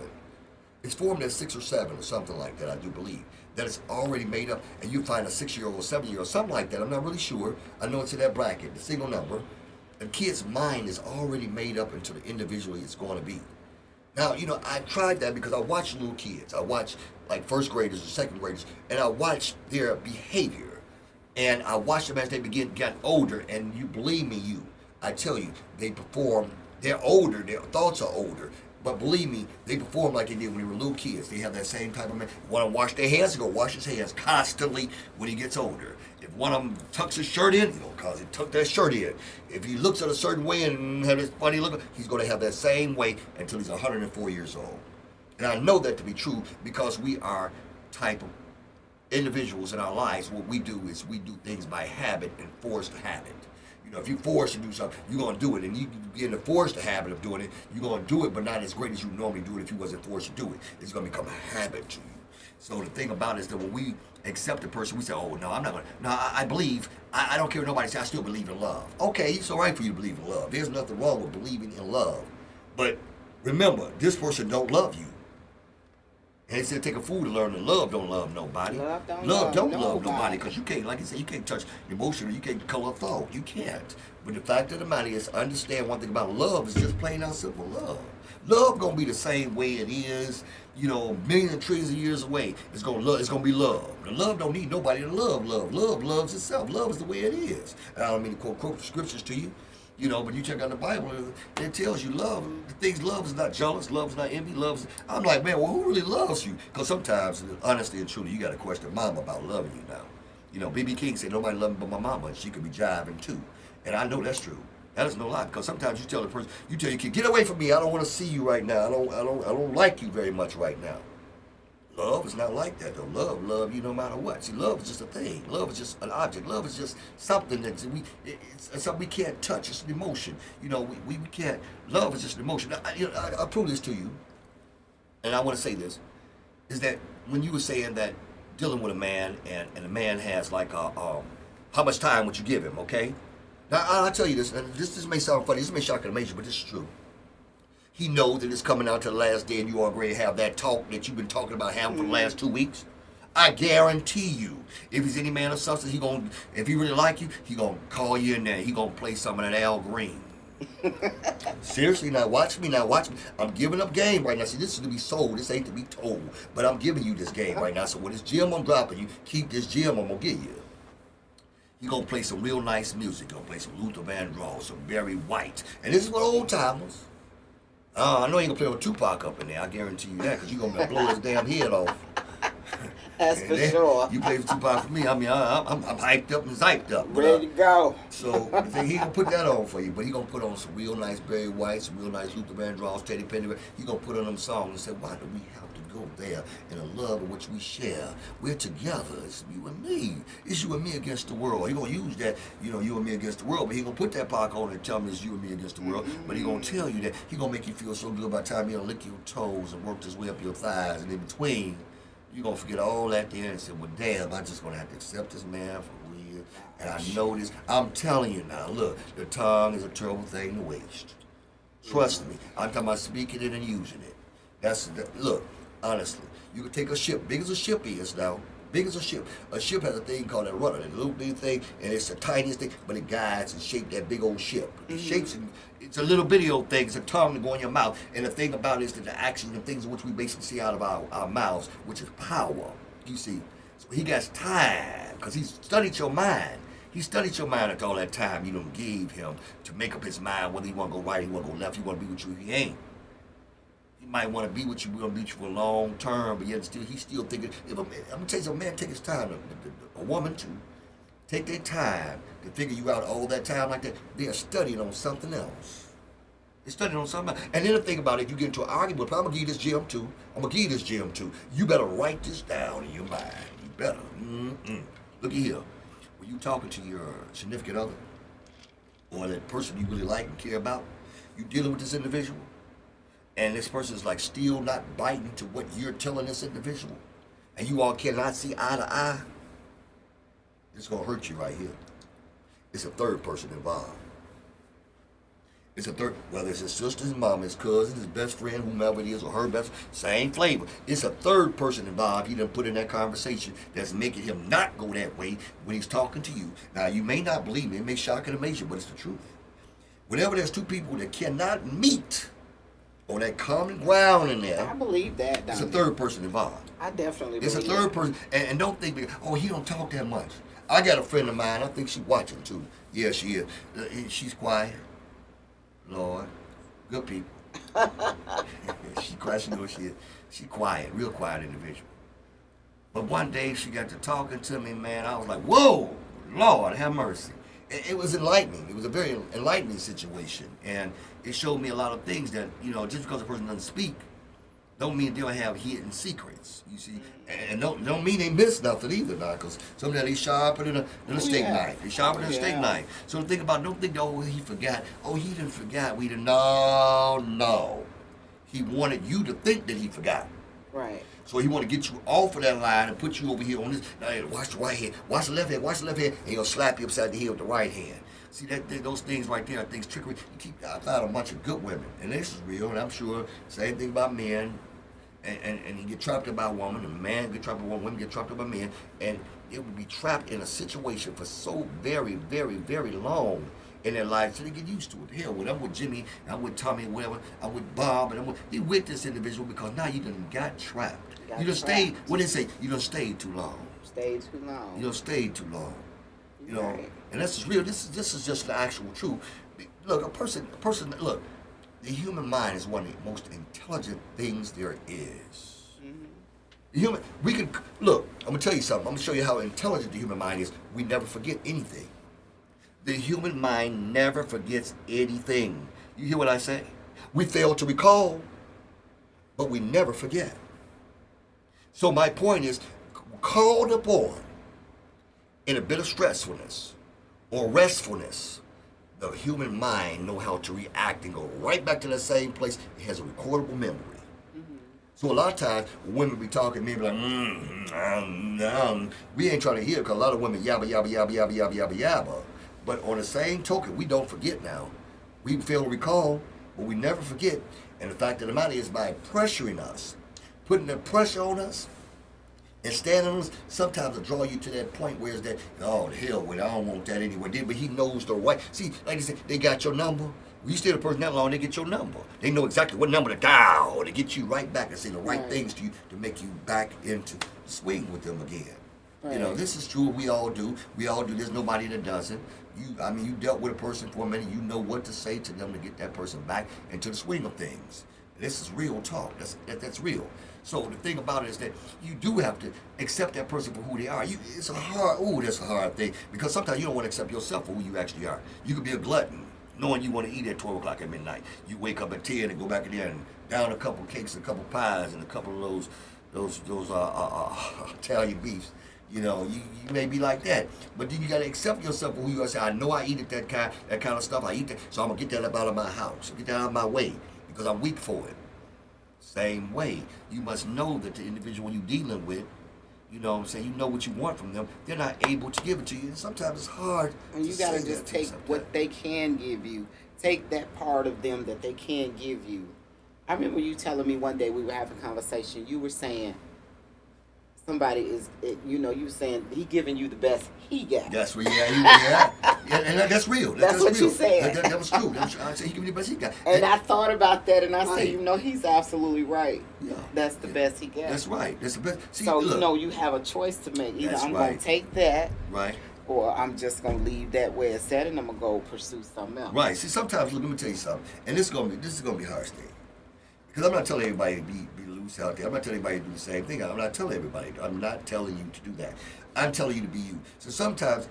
It's formed at 6 or 7 or something like that. I do believe that it's already made up. And you find a 6-year-old, 7-year-old, something like that. I'm not really sure. I know it's in that bracket, the single number. A kid's mind is already made up into the individual it's going to be. Now, you know, I tried that because I watch little kids. I watch like first graders or second graders, and I watch their behavior. And I watch them as they get older, and you believe me, I tell you, they perform, they're older, their thoughts are older. But believe me, they perform like they did when they were little kids. They have that same type of man. Want to wash their hands? Go wash his hands constantly when he gets older. If one of them tucks his shirt in, because he tucked that shirt in. If he looks at a certain way and has this funny look, he's going to have that same way until he's 104 years old. And I know that to be true because we are type of individuals in our lives. What we do is we do things by habit and forced habit. You know, if you're forced to do something, you're going to do it. And you get in the forced habit of doing it, you're going to do it, but not as great as you normally do it if you wasn't forced to do it. It's going to become a habit to you. So the thing about it is that when we accept a person, we say, oh, no, I'm not going to. No, I believe. I don't care what nobody says. I still believe in love. Okay, it's all right for you to believe in love. There's nothing wrong with believing in love. But remember, this person don't love you. And they said take a fool to learn that love don't love nobody. Love don't love nobody because you can't, like I said, you can't touch emotion, you can't color thought. You can't. But the fact of the matter is, understand one thing about love is just plain out simple love. Love gonna be the same way it is, you know, millions and trillions of years away. It's gonna be love. The love don't need nobody to love. Love loves itself. Love is the way it is. And I don't mean to quote the scriptures to you. You know, but you check out the Bible, it tells you love. The things love is not jealous, love is not envy, love is... I'm like, man, well, who really loves you? Because sometimes, honestly and truly, you got to question mama about loving you now. You know, B.B. King said, nobody loves me but my mama, and she could be jiving too. And I know that's true. That is no lie, because sometimes you tell the person, you tell your kid, get away from me, I don't want to see you right now. I don't like you very much right now. Love is not like that though. Love you no matter what. See, love is just a thing. Love is just an object. Love is just something that it's something we can't touch. It's an emotion. You know, we can't. Love is just an emotion. I'll prove this to you, and I want to say this, is that when you were saying that dealing with a man and a man has like how much time would you give him? Okay, now I'll tell you this, and this may sound funny. This may shock and amaze you, but this is true. He knows that it's coming out to the last day and you already have that talk that you've been talking about having for the last 2 weeks. I guarantee you, if he's any man of substance, if he really like you, he gonna call you in there. He gonna play some of that Al Green. Seriously, now watch me. I'm giving up game right now. See, this is to be sold. This ain't to be told. But I'm giving you this game right now. So when this gem I'm dropping you, keep this gem I'm gonna give you. He gonna play some real nice music. Gonna play some Luther Vandross, some Barry White, and this is what old timers. I know you ain't gonna play with Tupac up in there. I guarantee you that, because you're gonna blow his damn head off. That's for sure. You play with Tupac for me. I mean, I'm hyped up and hyped up. Ready to go. So he gonna put that on for you, but he gonna put on some real nice Barry White, some real nice Luther Vandross, Teddy Pendergrass. He gonna put on them songs and say, why do we have to go there in a love in which we share? We're together. It's you and me. It's you and me against the world. He gonna use that, you and me against the world, but he gonna put that Pac on and tell me it's you and me against the world. But he gonna tell you that he gonna make you feel so good by the time he'll lick your toes and work his way up your thighs, and in between, you're going to forget all that there and say, well, damn, I'm just going to have to accept this man for real. And I know this. I'm telling you now, look, the tongue is a terrible thing to waste. Trust me. I'm talking about speaking it and using it. Look, honestly, you can take a ship, big as a ship is now, big as a ship. A ship has a thing called a rudder, that little bitty thing, and it's the tiniest thing, but it guides and shapes that big old ship. It shapes it. It's a little bitty old thing. It's a tongue to go in your mouth. And the thing about it is that the actions and things which we basically see out of our mouths, which is power. You see, so he got time because he studied your mind. He studied your mind after all that time you done gave him to make up his mind whether he want to go right, he want to go left, he want to be with you, he ain't. He might want to be with you, we're going to be with you for a long term, but yet he's still thinking. I'm going to tell you something, man, take his time. A woman too. Take their time to figure you out all that time like that. They are studying on something else. They're studying on something else. And then the thing about it, if you get into an argument, I'm going to give you this gem too. I'm going to give you this gem too. You better write this down in your mind. You better. Look at here. When you talking to your significant other, or that person you really like and care about, you dealing with this individual, and this person is like still not biting to what you're telling this individual, and you all cannot see eye to eye, it's going to hurt you right here. It's a third person involved. It's a third, whether it's his sister, his mom, his cousin, his best friend, whomever it is, or her best, same flavor. It's a third person involved. He done put in that conversation that's making him not go that way when he's talking to you. Now, you may not believe me. It may shock and amaze you, but it's the truth. Whenever there's two people that cannot meet on that common ground in there, I believe that, it's a third person involved. I definitely believe it's a third person. And don't think, oh, he don't talk that much. I got a friend of mine, I think she's watching too. Yeah, she is. She's quiet. Lord, good people. She quiet, she knows she is. She quiet, real quiet individual. But one day she got to talking to me, man. I was like, whoa, Lord, have mercy. It was enlightening. It was a very enlightening situation. And it showed me a lot of things that, just because a person doesn't speak, don't mean they don't have hidden secrets, you see. And don't mean they miss nothing either now, because sometimes they sharper than a steak knife. They sharper than a steak knife. So think about, don't think, oh, he forgot. Oh, he didn't forget. We didn't. No. He wanted you to think that he forgot. Right. So he want to get you off of that line and put you over here on this. Now, watch the right hand, watch the left hand, watch the left hand, and he'll slap you upside the head with the right hand. See, those things right there are things trickery. I found a bunch of good women, and this is real, and I'm sure same thing about men. And he get trapped by a woman, and man get trapped by women, women get trapped by men, and it would be trapped in a situation for so very, very, very long in their lives till they get used to it. Hell, when I'm with Jimmy, I'm with Tommy, whatever, I'm with Bob, and they with this individual because now you done got trapped. You done stayed, what did they say? You done stayed too long. Stayed too long. You done stayed too long. Right. And this is real. This is just the actual truth. Look, a person. Look, the human mind is one of the most intelligent things there is. We can look. I'm gonna tell you something. I'm gonna show you how intelligent the human mind is. We never forget anything. The human mind never forgets anything. You hear what I say? We fail to recall, but we never forget. So my point is, called upon in a bit of stressfulness or restfulness, the human mind know how to react and go right back to that same place. It has a recordable memory. So a lot of times, women be talking, men be like, we ain't trying to hear because a lot of women yabba, yabba, yabba, yabba, yabba, yabba, yabba. But on the same token, we don't forget now. We fail to recall, but we never forget. And the fact of the matter is, by pressuring us, putting the pressure on us, and standing on us, sometimes it'll draw you to that point where it's that, oh, the hell with it, I don't want that anyway. But he knows the right. See, like I said, they got your number. When you stay with a person that long, they get your number. They know exactly what number to dial to get you right back and say the right things to you to make you back into the swing with them again. Right. You know, this is true. We all do. We all do. There's nobody that doesn't. You dealt with a person for a minute. You know what to say to them to get that person back into the swing of things. This is real talk. That's real. So the thing about it is that you do have to accept that person for who they are. That's a hard thing because sometimes you don't want to accept yourself for who you actually are. You could be a glutton, knowing you want to eat at 12 o'clock at midnight. You wake up at 10 and go back in there and down a couple cakes, a couple pies, and a couple of those Italian beefs. You know, you may be like that, but then you got to accept yourself for who you are. Say, I know I eat that kind of stuff. I eat that, so I'm gonna get that up out of my house, get that out of my way because I'm weak for it. Same way, you must know that the individual you're dealing with, you know what I'm saying, you know what you want from them, they're not able to give it to you. And sometimes it's hard. And you got to just take what they can give you. Take that part of them that they can give you. I remember you telling me one day we were having a conversation, you were saying, somebody you were saying he giving you the best he got. That's what, and that's real. That's what real. you said. That was true. I said he giving you the best he got. And I thought about that, and I said, he's absolutely right. Yeah, that's the best he got. That's right. That's the best. See, so look, you have a choice to make. Either I'm going to take that, right, or I'm just going to leave that where it's at, and I'm going to go pursue something else. Right. See, sometimes let me tell you something, and this is gonna be harsh thing, because I'm not telling everybody to be loose out there. I'm not telling everybody to do the same thing. I'm not telling everybody. I'm not telling you to do that. I'm telling you to be you. So sometimes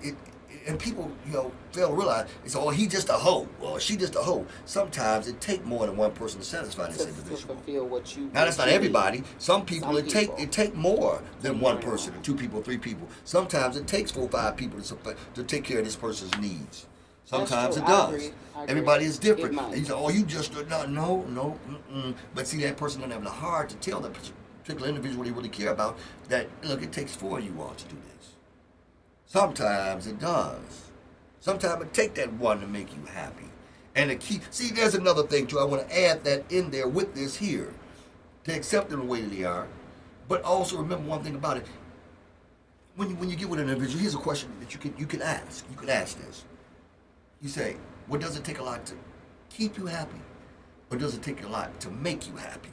and people, fail to realize, it's, oh, he just a hoe, or she just a hoe. Sometimes it takes more than one person to satisfy this individual. To fulfill what you now, that's not everybody. Some people, it take more than one person, 2 people, 3 people. Sometimes it takes 4 or 5 people to take care of this person's needs. Sometimes it does. I agree. Everybody is different. And you say, oh, you just, no. But see, that person doesn't have the heart to tell that particular individual they really care about that, look, it takes 4 of you all to do this. Sometimes it does. Sometimes it takes that one to make you happy. And see, there's another thing too. I want to add that in there with this here. To accept them the way they are. But also remember one thing about it. When you get with an individual, here's a question that you can ask. You could ask this. You say, well, does it take a lot to keep you happy? Or does it take a lot to make you happy?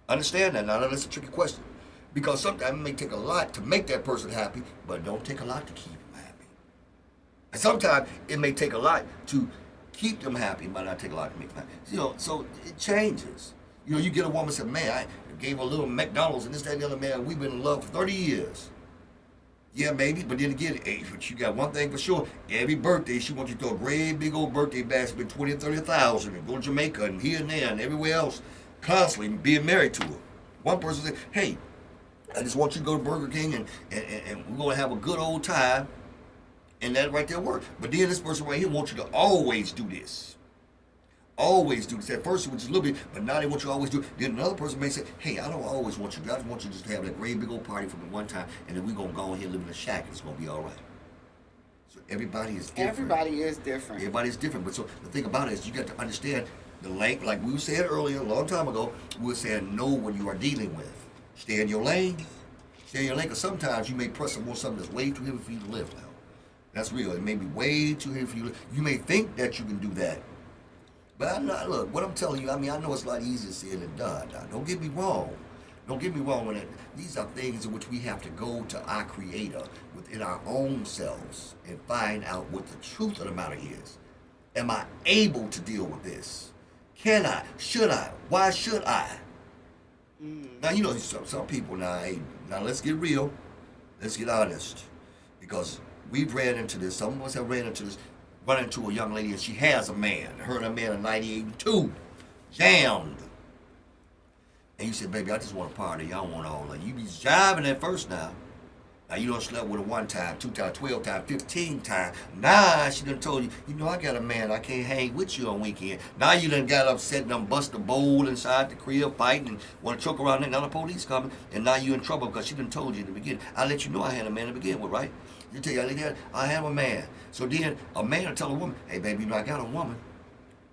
Understand that? Now, that's a tricky question. Because sometimes it may take a lot to make that person happy, but it don't take a lot to keep them happy. And sometimes it may take a lot to keep them happy, but not take a lot to make them happy. So it changes. You get a woman and say, man, I gave her a little McDonald's and this, that, and the other, man, we've been in love for 30 years. Yeah, maybe, but then again, but you got one thing for sure. Every birthday, she wants you to throw a great big old birthday basket with 20 or 30,000 and go to Jamaica and here and there and everywhere else, constantly being married to her. One person said, hey, I just want you to go to Burger King and we're going to have a good old time, and that right there works. But then this person right here wants you to always do this. Always do this. At first it was just a little bit, but now they want you to always do it. Then another person may say, hey, I don't always want you. I just want you just to have that great big old party for the one time, and then we're going to go ahead and live in a shack. It's going to be all right. So everybody is different. Everybody is different. Everybody's different. But so the thing about it is you got to understand the length. Like we said earlier, a long time ago, we were saying know what you are dealing with. Stay in your lane. Stay in your lane, because sometimes you may press on something that's way too heavy for you to lift now. That's real. It may be way too heavy for you to lift. You may think that you can do that. But I'm not, look, what I'm telling you, I know it's a lot easier said than done. Now, don't get me wrong. Don't get me wrong when these are things in which we have to go to our Creator within our own selves and find out what the truth of the matter is. Am I able to deal with this? Can I? Should I? Why should I? Now, some people, now let's get real. Let's get honest. Because we've ran into this. Some of us have ran into this. Run into a young lady and she has a man. Her and her man are 98 and 2. Jammed. and you said, baby, I just want to party. I don't want all that. You be jiving at first now. Now, you done slept with her 1 time, 2 times, 12 times, 15 times. Now, she done told you, you know, I got a man, I can't hang with you on weekend. Now, you done got upset and done bust a bowl inside the crib, fighting, and want to choke around there. Now, the police coming, and now you in trouble because she done told you in the beginning. I let you know I had a man to begin with, right? You tell you, I have a man. So then, a man will tell a woman, hey, baby, you know, I got a woman.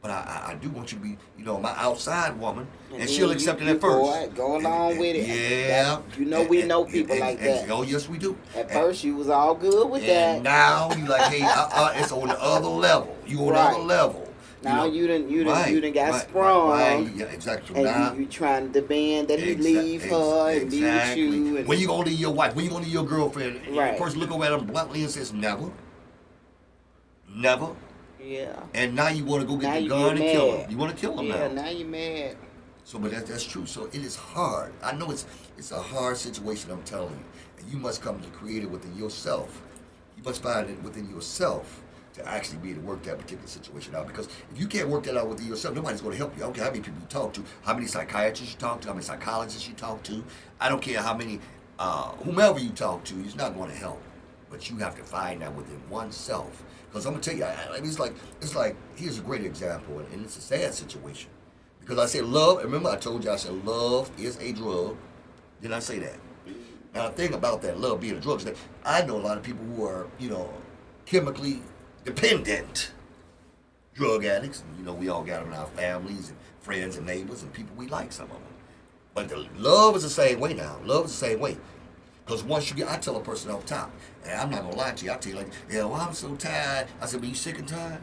But I do want you to be, you know, my outside woman. And she'll accept it at first. Go along with it. Yeah. You know, we know people like that. Oh, yes, we do. At first, you was all good with that. And now, you like, hey, it's on the other level. You on the other level. Now you done got sprung. Right. Yeah, exactly. And now, you trying to demand that he leave her and be with you. And when you gonna leave your wife? When you gonna leave your girlfriend? Right. The person look over at him bluntly and says, never. Never. Yeah. And now you want to go get the gun and kill him. You want to kill him now. Yeah, now you're mad. So, but that's true. So it is hard. I know it's a hard situation, I'm telling you. And you must come to create it within yourself. You must find it within yourself to actually be able to work that particular situation out. Because if you can't work that out within yourself, nobody's going to help you. I don't care how many people you talk to, how many psychiatrists you talk to, how many psychologists you talk to. I don't care how many, whomever you talk to, it's not going to help. But you have to find that within oneself. Because I'm going to tell you, I mean, it's like, here's a great example, and it's a sad situation. Because I said love, remember I told you, I said love is a drug. Didn't I say that? Now the thing about that love being a drug is that I know a lot of people who are, you know, chemically dependent drug addicts. And, you know, we all got them in our families and friends and neighbors and people we like, some of them. But the love is the same way now. Love is the same way. Because once you get, I tell a person off top, and I'm not going to lie to you, I tell you like, yeah, well, I'm so tired. I said, but you sick and tired?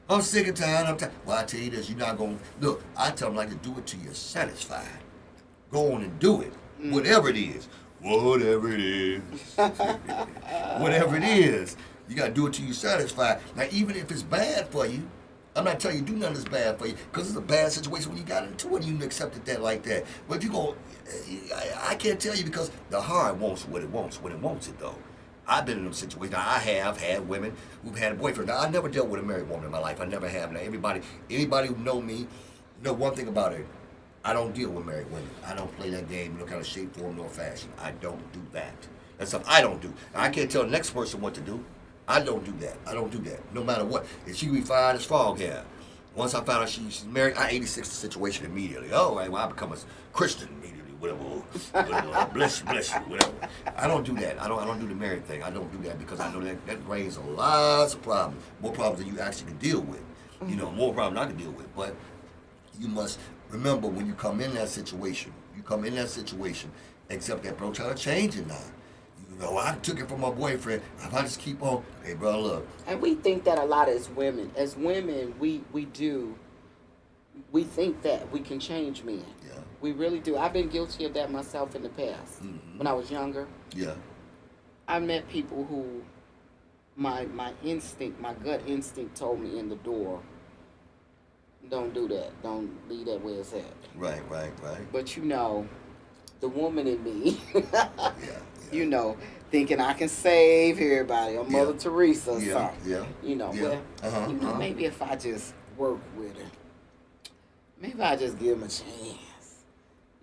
I'm sick and tired, I'm tired. Well, I tell you this, you're not going to, look, I tell them like to do it till you're satisfied. Go on and do it, whatever it is. Whatever it is. Whatever it is. You got to do it till you're satisfied. Now, even if it's bad for you, I'm not telling you do nothing that's bad for you, because it's a bad situation when you got into it and you accepted that like that. But if you go, I can't tell you, because the heart wants what it wants when it wants it, though. I've been in them situations. Now, I have had women who've had a boyfriend. Now, I never dealt with a married woman in my life. I never have. Now, anybody who know me, know one thing about it. I don't deal with married women. I don't play that game in no kind of shape, form, nor fashion. I don't do that. That's something I don't do. Now, I can't tell the next person what to do. I don't do that. I don't do that. No matter what. If she be fine as fog hair. Once I found out she's married, I 86 the situation immediately. Oh, right, well, I become a Christian immediately. Whatever. Bless you, whatever. I don't do that. I don't do the married thing. I don't do that because I know that brings a lot of problems. More problems than you actually can deal with. You know, more problems I can deal with. But you must remember when you come in that situation, accept that, bro, try to change it now. You know, I took it from my boyfriend. If I just keep on, hey, bro, look. And we think that a lot as women. As women, we think that we can change men. Yeah. We really do. I've been guilty of that myself in the past. Mm-hmm. When I was younger. Yeah. I met people who my gut instinct told me in the door, don't do that. Don't leave that where it's at. Right. But you know, the woman in me, yeah. you know, thinking I can save everybody, or Mother Teresa or something. Yeah. You know, well, you know, maybe if I just work with her, maybe I just give him a chance.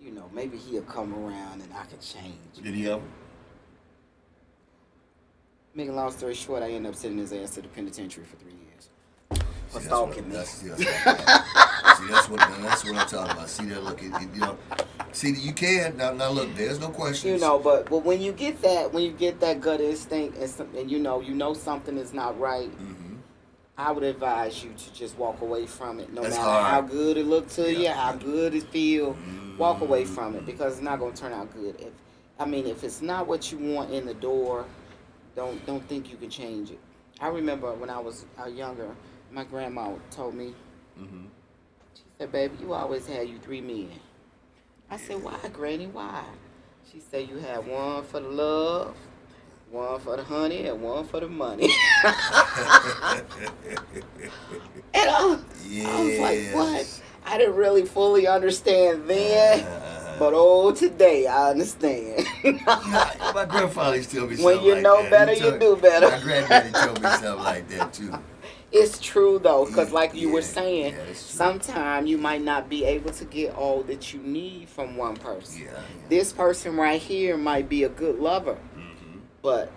You know, maybe he'll come around and I can change. Did he ever? Making a long story short, I ended up sending his ass to the penitentiary for 3 years. For See, stalking me. That's what I'm talking about. See that? Look, you know. See, you can now. Look, there's no question. You know, but when you get that gut instinct, and you know something is not right, I would advise you to just walk away from it. No matter how good it look to you, how good it feel, walk away from it, because it's not going to turn out good. If it's not what you want in the door, don't think you can change it. I remember when I was younger, my grandma told me, she said, baby, you always had you 3 men. I said, why, Granny, why? She said, you had one for the love, one for the honey, and one for the money. And I was like, what? I didn't really fully understand then, but today I understand. My grandfather used to tell me something when you like know that. better, you do better. My granddaddy told me something like that, too. It's true though, because Yeah, like you were yeah, saying, yeah, it's true. sometimes you might not be able to get all that you need from one person. Yeah, yeah. This person right here might be a good lover, Mm-hmm. but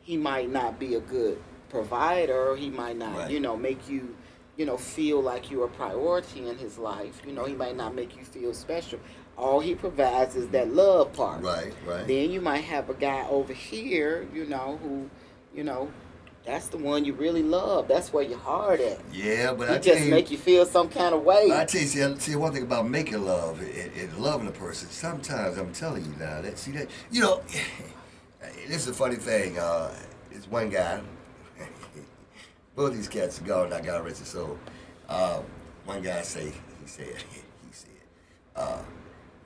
he might not be a good provider. He might not, Right. you know, make you, you know, feel like you're a priority in his life. You know, he might not make you feel special. All he provides is that love part. Right, right. Then you might have a guy over here, you know, who, you know, that's the one you really love. That's where your heart at. Yeah, but He I tell just you, make you feel some kind of way. I tell you, see one thing about making love and loving a person. Sometimes I'm telling you now that see that you know, this is a funny thing. It's one guy. Both these cats are gone. I got arrested. So, one guy he said,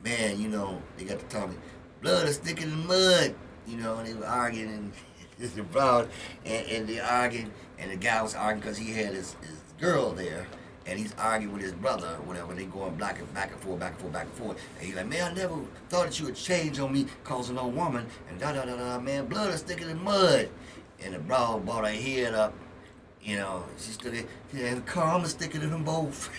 man, you know, they got to talking, blood is thicker than mud. You know, and they were arguing and it's about and they arguing and the guy was arguing because he had his girl there. And he's arguing with his brother or whatever. They going back and forth, back and forth, back and forth. And he's like, man, I never thought that you would change on me causing no woman. And da-da-da-da, man, blood is thicker than mud. And the broad brought her head up. You know, she stood there. And calm is thicker than them both.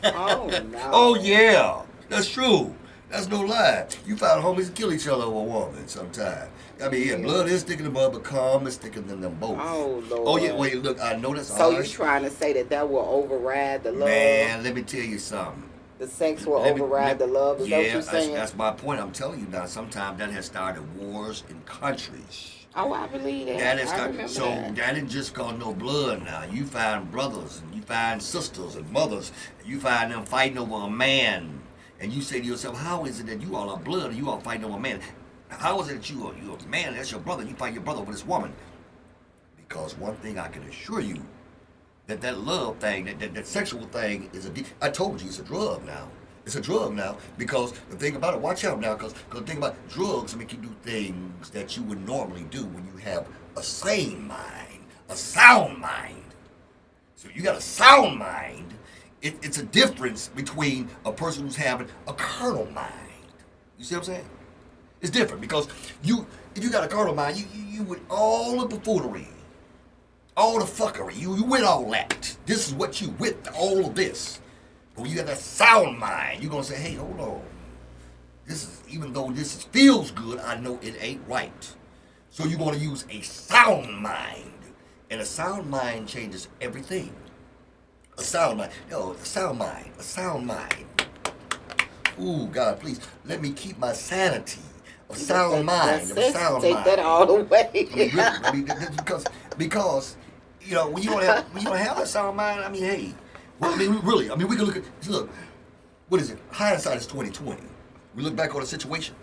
Oh, no. Oh, yeah. That's true. That's no lie. You find homies that kill each other over a woman sometimes. I mean, yeah, blood is thicker than mud, but calm is thicker than them both. Oh, Lord. Oh, yeah, wait, look, I know that's So harsh. you trying to say that will override the love? Man, let me tell you something. The sex will override the love? Is that what you're saying? That's my point. I'm telling you now. Sometimes that has started wars in countries. Oh, I believe that. That has I started, remember so that ain't just called no blood now. You find brothers, and you find sisters and mothers, and you find them fighting over a man. And you say to yourself, how is it that you all are blood and you all fighting over a man? How is it that you're a man, that's your brother, and you fight your brother over this woman? Because one thing I can assure you, that love thing, that sexual thing is I told you, it's a drug now. It's a drug now because the thing about it, watch out now, because the thing about drugs make you do things that you would normally do when you have a sane mind, a sound mind. So you got a sound mind. It's a difference between a person who's having a carnal mind. You see what I'm saying? It's different because if you got a carnal mind, you with all the buffoonery, all the fuckery, you with all that. This is what you with, all of this. But when you got that sound mind, you're gonna say, hey, hold on. This is, even though this feels good, I know it ain't right. So you're gonna use a sound mind. And a sound mind changes everything. A sound mind. Yo, a sound mind. A sound mind. Ooh, God, please, let me keep my sanity. A sound mind. A sound mind. Take that all the way. I mean, because you know, when you don't have a sound mind, I mean, hey, well, I mean, really, I mean, we can look, what is it? Hindsight is 20/20. We look back on a situation.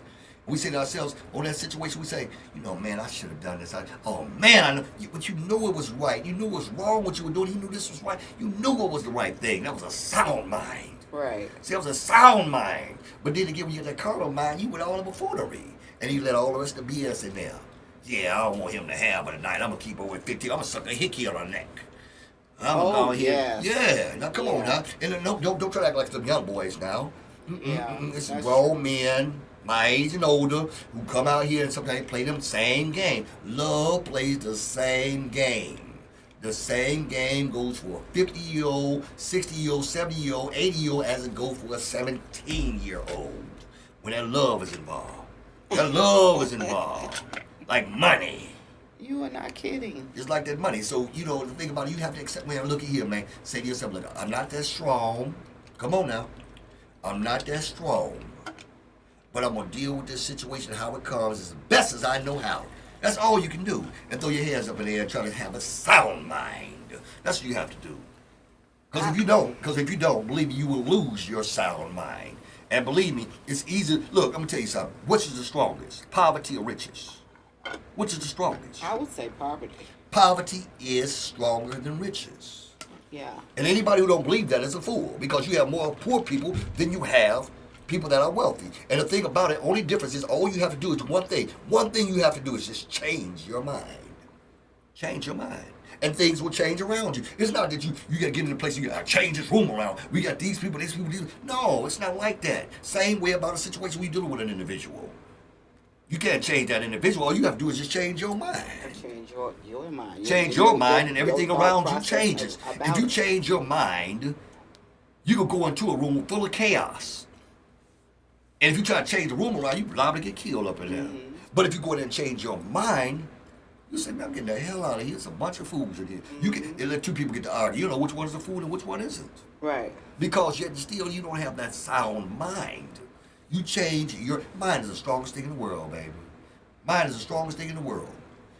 We say to ourselves, on that situation, we say, you know, man, I should have done this. Oh, man, I know. But you knew it was right. You knew it was wrong what you were doing. You knew this was right. You knew what was the right thing. That was a sound mind. Right. See, that was a sound mind. But then again, when you had that carnal mind, you went all in buffoonery. And you let all the rest of the BS in there. Yeah, I don't want him to have her tonight. I'm going to keep her with 15. I'm going to suck a hickey on her neck. I'm going to go here. Yeah. Now, come on now. And don't try to act like some young boys now. It's grown men, my age and older, who come out here and sometimes play them same game. Love plays the same game. The same game goes for a 50-year-old, 60-year-old, 70-year-old, 80-year-old as it goes for a 17-year-old. When that love is involved. That love is involved. Like money. You are not kidding. It's like that money. So, you know, the thing about it, you have to accept, man, look at here, man. Say to yourself, look, I'm not that strong. Come on now. I'm not that strong. But I'm going to deal with this situation, how it comes, as best as I know how. That's all you can do. And throw your hands up in the air and try to have a sound mind. That's what you have to do. Because if you don't, believe me, you will lose your sound mind. And believe me, it's easy. Look, I'm going to tell you something. Which is the strongest? Poverty or riches? Which is the strongest? I would say poverty. Poverty is stronger than riches. Yeah. And anybody who don't believe that is a fool. Because you have more poor people than you have people that are wealthy. And the thing about it, only difference is all you have to do is one thing. One thing you have to do is just change your mind. Change your mind. And things will change around you. It's not that you got to get in a place and you got to change this room around. We got these people, these. No, it's not like that. Same way about a situation we dealing with an individual. You can't change that individual. All you have to do is just change your mind. change your mind. Change your mind, and everything your around you process changes. If you change your mind, you can go into a room full of chaos. And if you try to change the room around, you're liable to get killed up in there. But if you go in there and change your mind, you say, man, I'm getting the hell out of here. It's a bunch of fools in here. You can let two people get to argue. You know which one is a fool and which one isn't. Right. Because yet still you don't have that sound mind. You change your mind is the strongest thing in the world, baby. Mind is the strongest thing in the world.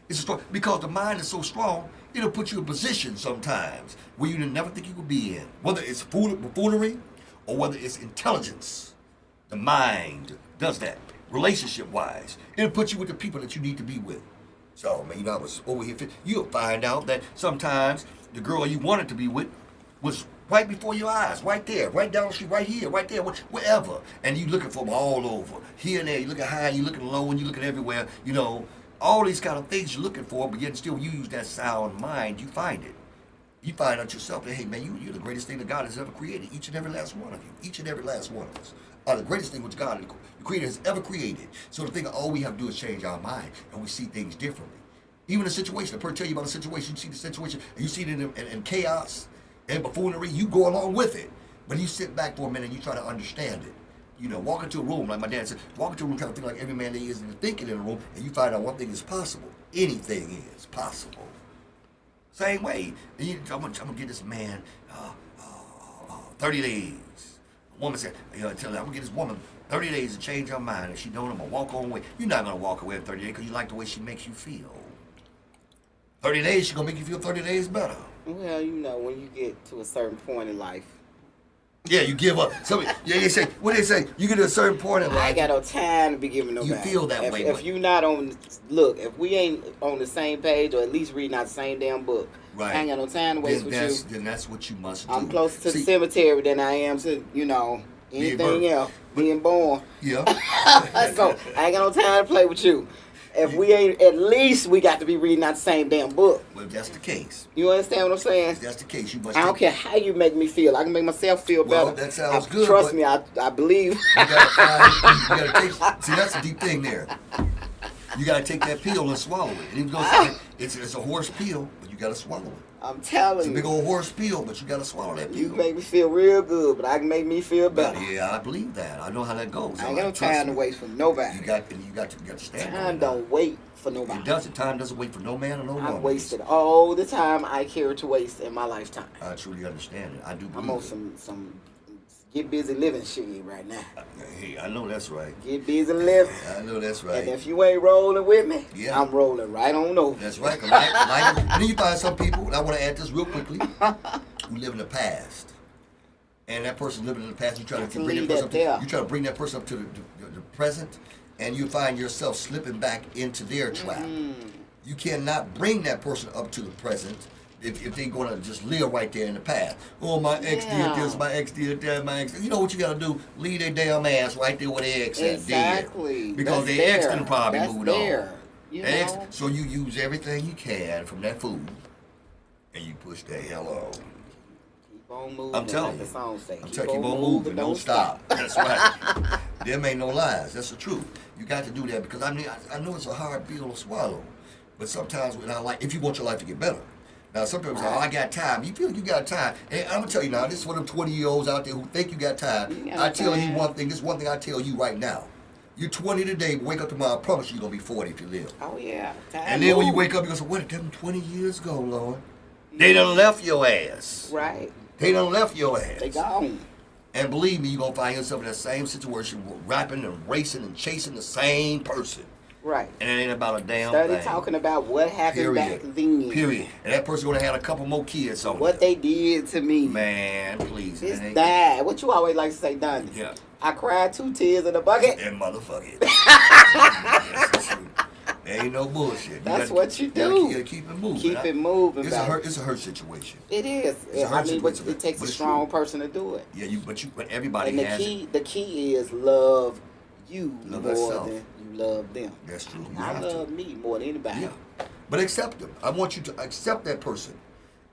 It's strong because the mind is so strong, it'll put you in a position sometimes where you never think you could be in. Whether it's buffoonery or whether it's intelligence. The mind does that, relationship-wise. It'll put you with the people that you need to be with. So, man, I was over here. You'll find out that sometimes the girl you wanted to be with was right before your eyes, right there, right down the street, right here, right there, wherever. And you looking for them all over. Here and there, you looking high, you looking low, and you looking everywhere. You know, all these kind of things you're looking for, but yet still you use that sound mind, you find it. You find out yourself that, hey, man, you're the greatest thing that God has ever created, each and every last one of you, each and every last one of us. Are the greatest thing which God, the Creator, has ever created. So the thing, all we have to do is change our mind, and we see things differently. Even a situation, a person tell you about a situation, you see the situation, and you see it in chaos and buffoonery, you go along with it. But you sit back for a minute and you try to understand it. You know, walk into a room, like my dad said, walk into a room trying to think like every man there is and thinking in a room, and you find out one thing is possible. Anything is possible. Same way, I'm gonna get this man 30 days. A woman said, I'm gonna get this woman 30 days to change her mind. If she don't, I'm gonna walk her away. You're not gonna walk away in 30 days because you like the way she makes you feel. 30 days, she's gonna make you feel 30 days better. Well, you know, when you get to a certain point in life. Yeah, you give up. They say, what they say, you get to a certain point in life. I ain't got no time to be giving nobody. You feel that way. If you not on, look, if we ain't on the same page or at least reading out the same damn book, right. I ain't got no time to waste with you. Then that's what you must do. I'm closer to the cemetery than I am to, you know, anything else. Being born. Yeah. So, I ain't got no time to play with you. If we ain't, at least we got to be reading out the same damn book. Well, if that's the case. You understand what I'm saying? If that's the case, you must. I don't care how you make me feel. I can make myself feel better. Well, that sounds good. Trust me, I believe. You gotta take. See, that's a deep thing there. You gotta take that pill and swallow it. And even though it's a horse pill, but you gotta swallow it. I'm telling you. It's a big old horse pill, but you gotta swallow that pill. You make me feel real good, but I can make me feel better. Yeah, I believe that. I know how that goes. I ain't got no time to waste for nobody. You got to stand. Time don't wait for nobody. It doesn't. Time doesn't wait for no man or no woman. I wasted all the time I care to waste in my lifetime. I truly understand it. I do believe I'm on some get busy living shit right now. Hey, I know that's right. Get busy living. I know that's right. And if you ain't rolling with me, yeah. I'm rolling right on over. That's right. And then you find some people, and I want to add this real quickly, who live in the past. And that person living in the past, you try to bring that person up to the present, and you find yourself slipping back into their trap. You cannot bring that person up to the present if they're going to just live right there in the past. Oh, my ex did this, my ex did that, my ex. You know what you got to do? Leave their damn ass right there where their ex at dead. Because their ex done probably moved on. You know? So you use everything you can from that food, and you push the hell on. Keep on moving. I'm telling you. Like the song say. Keep on moving. Don't stop. That's right. Them ain't no lies. That's the truth. You got to do that because I know it's a hard pill to swallow, but sometimes if you want your life to get better. Now, sometimes I got time. You feel you got time. And I'm going to tell you now, this is for them 20-year-olds out there who think you got time. I tell you one thing. This is one thing I tell you right now. You're 20 today, wake up tomorrow, I promise you're going to be 40 if you live. Oh, yeah. And then when you wake up, you're going to say, what did them 20 years ago, Lord? They done left your ass. Right. They done left your ass. They gone. And believe me, you're going to find yourself in that same situation, rapping and racing and chasing the same person. Right. And it ain't about a damn Started thing. talking about what happened back then. Period. And that person would have had a couple more kids on what they did to me. Man, please. It's bad. What you always like to say, Dondi? Yeah. I cried 2 tears in a bucket. And motherfucker. That's true. There ain't no bullshit. That's what you do. You gotta keep it moving. Keep it moving. It's a hurt situation. It is. But it takes a strong person to do it. Yeah, but everybody has it. The key is love you Love more yourself. than you love them. That's true. I love me more than anybody. Yeah. But accept them. I want you to accept that person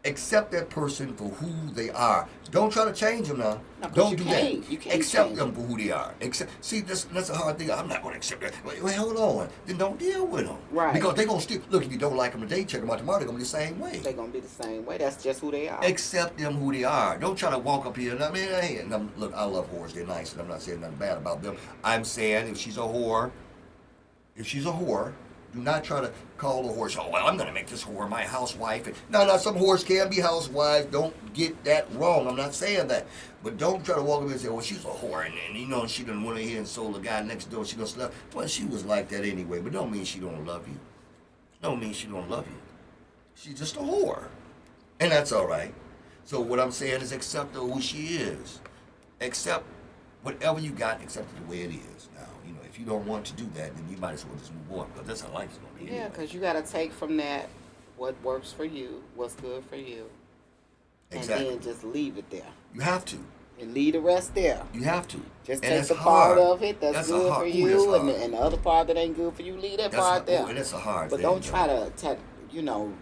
Accept that person for who they are. Don't try to change them now. No, 'cause Don't you do can't. that. You can't accept change them for who they are. See, that's a hard thing. I'm not going to accept that. Wait, hold on. Then don't deal with them. Right. Because they're going to still, look, if you don't like them today, check them out tomorrow, they're going to be the same way. They're going to be the same way. That's just who they are. Accept them who they are. Don't try to walk up here. Hey, look, I love whores. They're nice, and I'm not saying nothing bad about them. I'm saying if she's a whore, do not try to call a whore. Oh, well, I'm going to make this whore my housewife. No, some whores can be housewives. Don't get that wrong. I'm not saying that. But don't try to walk up and say, well, she's a whore. And she done went ahead and sold the guy next door. She done slept. Well, she was like that anyway. But don't mean she don't love you. Don't mean she don't love you. She's just a whore. And that's all right. So what I'm saying is accept her who she is. Accept whatever you got, accept it the way it is. Now, if you don't want to do that, then you might as well just move on, because that's how life is going to be. Yeah, because you got to take from that what works for you, what's good for you. Exactly. And then just leave it there. You have to. And leave the rest there. You have to. Just and take the hard. part of it that's good for you, and the other part that ain't good for you, leave that part there. And that's a hard but thing. But don't try to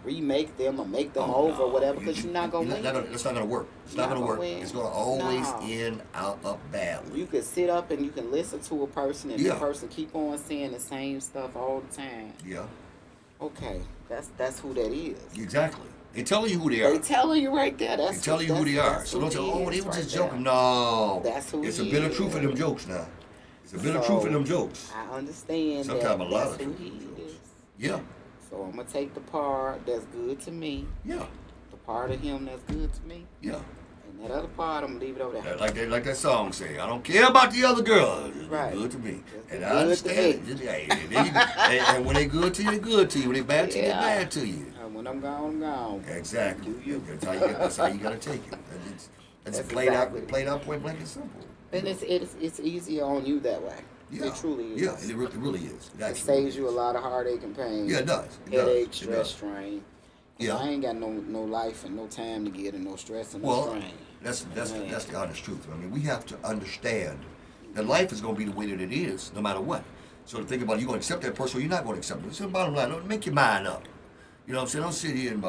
remake them or make them over or whatever, because you're not going to win. It's not going to work. It's not going to work. It's going to always end up badly. You can sit up and you can listen to a person, and the person keep on saying the same stuff all the time. Yeah. Okay, that's who that is. Exactly. They're telling you who they are. They're telling you right there. They're telling you who they are. So don't say, oh, they were just joking. No. That's who it's a bit of truth in them jokes now. It's a bit of truth in them jokes. I understand sometimes that. a lot That's of who truth. he is. Yeah. So I'm going to take the part that's good to me. Yeah. The part of him that's good to me. Yeah. And that other part, I'm going to leave it over there. Like that song say, I don't care about the other girls. It's good to me. And I understand it. And when they good to you, they're good to you. When they bad to you, they're bad to you. And when I'm gone, I'm gone. Exactly. That's how you got to take it. That's played out point blank and simple. And it's easier on you that way. Yeah. It truly is. Yeah, it really is. It saves you a lot of heartache and pain. Yeah, it does. Headache, stress, strain. Yeah. I ain't got no life and no time to get and no stress and no strain. That's the honest truth. I mean, we have to understand that life is going to be the way that it is, no matter what. So to think about it, you're going to accept that person or you're not going to accept it. So the bottom line, make your mind up. You know what I'm saying? Don't sit here and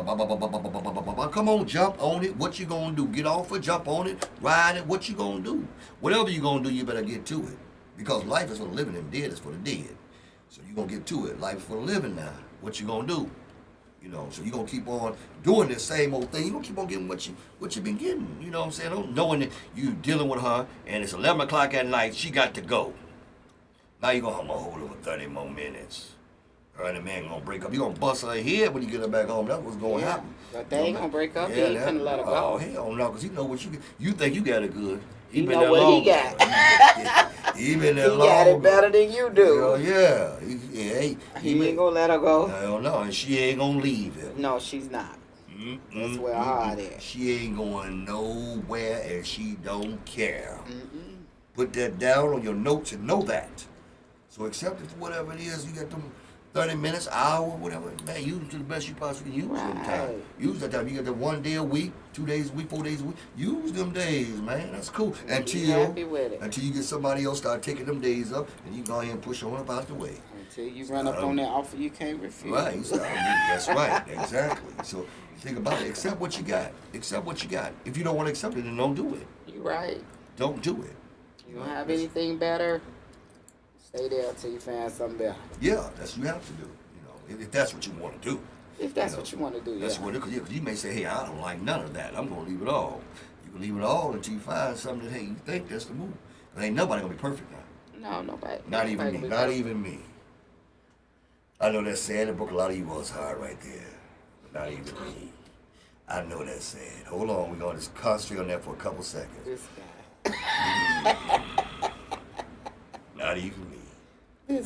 come on, jump on it. What you going to do? Get off it, jump on it, ride it. What you going to do? Whatever you going to do, you better get to it. Because life is for the living and dead is for the dead. So you're going to get to it. Life is for the living now. What you going to do? So you're going to keep on doing this same old thing. You're going to keep on getting what you've been getting. You know what I'm saying? Don't knowing that you dealing with her and it's 11 o'clock at night, she got to go. Now you're going to hold her for 30 more minutes. Her and the man going to break up. You're going to bust her head when you get her back home. That's what's going to happen. But they ain't going to break up. He ain't finna let her go. Oh, hell no, because he know what you think you got it good. He know what he got. He been there long. He got it better than you do. Hell yeah. He ain't gonna let her go. Hell no, and she ain't gonna leave him. No, she's not. That's where her heart is. She ain't going nowhere, and she don't care. Put that down on your notes and know that. So accept it for whatever it is. You got them 30 minutes, hour, whatever. Man, use them to the best you possibly can use them time. Use that time. You got the 1 day a week, 2 days a week, 4 days a week. Use them days, man. That's cool. Until you get somebody else start taking them days up, and you go ahead and push on up out the way. Until you run up on that offer you can't refuse. Right. That's right. Exactly. So think about it. Accept what you got. Accept what you got. If you don't want to accept it, then don't do it. You're right. Don't do it. You don't have anything better? Stay there until you find something better. Yeah, that's what you have to do. If that's what you want to do. If that's what you want to do, That's what it is. Because you may say, hey, I don't like none of that. I'm going to leave it all. You can leave it all until you find something that, hey, you think that's the move. But ain't nobody going to be perfect now. No, nobody. Not even me. Not even me. I know that's sad. It broke a lot of you was hard right there. But not even me. I know that's sad. Hold on. We're going to just concentrate on that for a couple seconds. This guy. Not even me.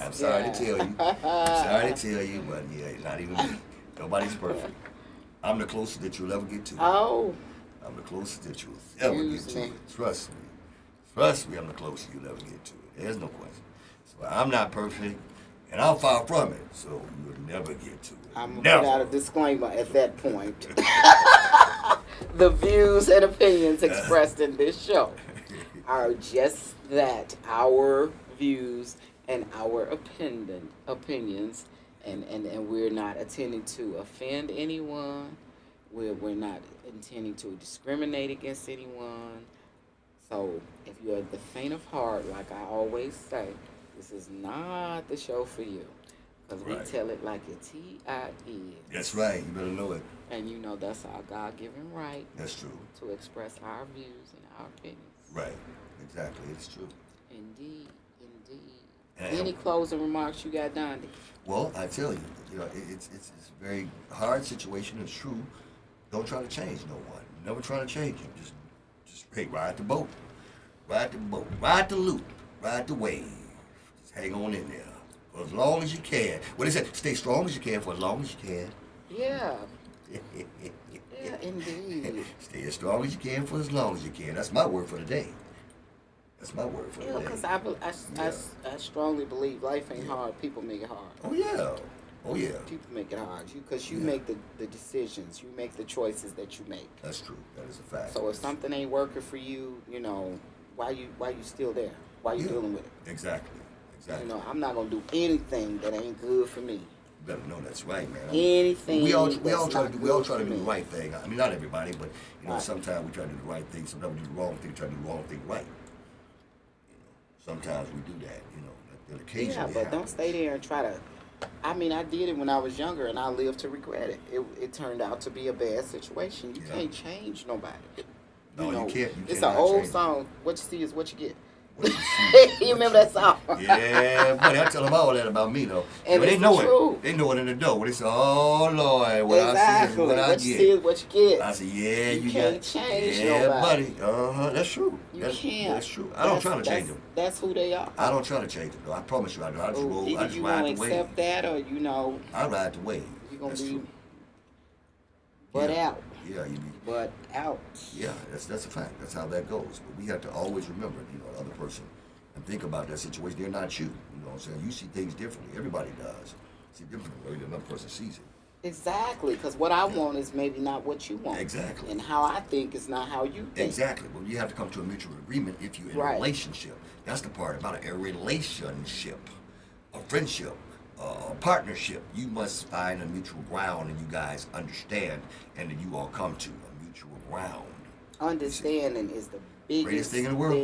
I'm sorry to tell you. But yeah, not even me. Nobody's perfect. I'm the closest that you'll ever get to. Oh. I'm the closest that you'll ever get to. Trust me. Trust me, I'm the closest you'll ever get to it. There's no question. So I'm not perfect, and I'm far from it, so you'll never get to it. I'm going to put out a disclaimer at that point. The views and opinions expressed in this show are just that, our views and our opinions, and we're not intending to offend anyone. we're not intending to discriminate against anyone. So if you're the faint of heart, like I always say, this is not the show for you. Because we Right. tell it like it's T.I.E. That's right. You better know it. And you know that's our God-given right That's true. to express our views and our opinions. Right. Exactly. It's true. Indeed, indeed. And- Any closing remarks you got, Dondi? Well, I tell you, it's a very hard situation. It's true. Don't try to change no one. Never try to change him. Just hey, ride the boat, ride the loop, ride the wave. Just hang on in there for as long as you can. What is it? Stay strong as you can for as long as you can. Yeah. Yeah, indeed. Stay as strong as you can for as long as you can. That's my word for the day. That's my word for the Yeah, day. because I strongly believe life ain't hard. People make it hard. Oh yeah. Oh yeah. People make it hard. Because you Yeah. make the decisions. You make the choices that you make. That's true. That is a fact. So if something ain't working for you, why you still there? Why you dealing with it? Exactly. Exactly. I'm not gonna do anything that ain't good for me. You better know that's right, man. Anything. We all that's try not to do good the for me. right thing. I mean, not everybody, but Right. sometimes we try to do the right thing. Sometimes we do the wrong thing. Try to do the wrong thing right. Sometimes we do that. That occasionally Yeah, but don't happens. stay there and try to. I mean, I did it when I was younger, and I lived to regret it. It turned out to be a bad situation. You Yeah. can't change nobody. No, you can't. You It's cannot an old change song. What you see is what you get. What you see, You remember that song? Yeah, buddy, I tell them all that about me though. And But they it's know the it. truth. They know it in the door. When they say, "Oh Lord, what I see is Exactly. what I What you get." see is what you get. I say, "Yeah, You you can't got, change yeah, nobody. buddy. That's true. You that's, can't. That's true. I don't try to change them. That's who they are. I don't try to change them. Though. I promise you, I do. I just roll. I Either just you ride gonna the wave. accept that, or I ride the wave. you're gonna That's be true. butt Yeah. out. Yeah, you be. But out. Yeah, that's a fact. That's how that goes. But we have to always remember, the other person, and think about that situation. They're not you. You know what I'm saying? You see things differently. Everybody does. See differently the way another person sees it. Exactly, because what I want is maybe not what you want. Exactly. And how I think is not how you think. Exactly. Well, you have to come to a mutual agreement if you're in Right. a relationship. That's the part about it. A relationship, a friendship, a partnership. You must find a mutual ground, and you guys understand, and then you all come to a mutual ground. Understanding is the biggest Greatest thing in the world.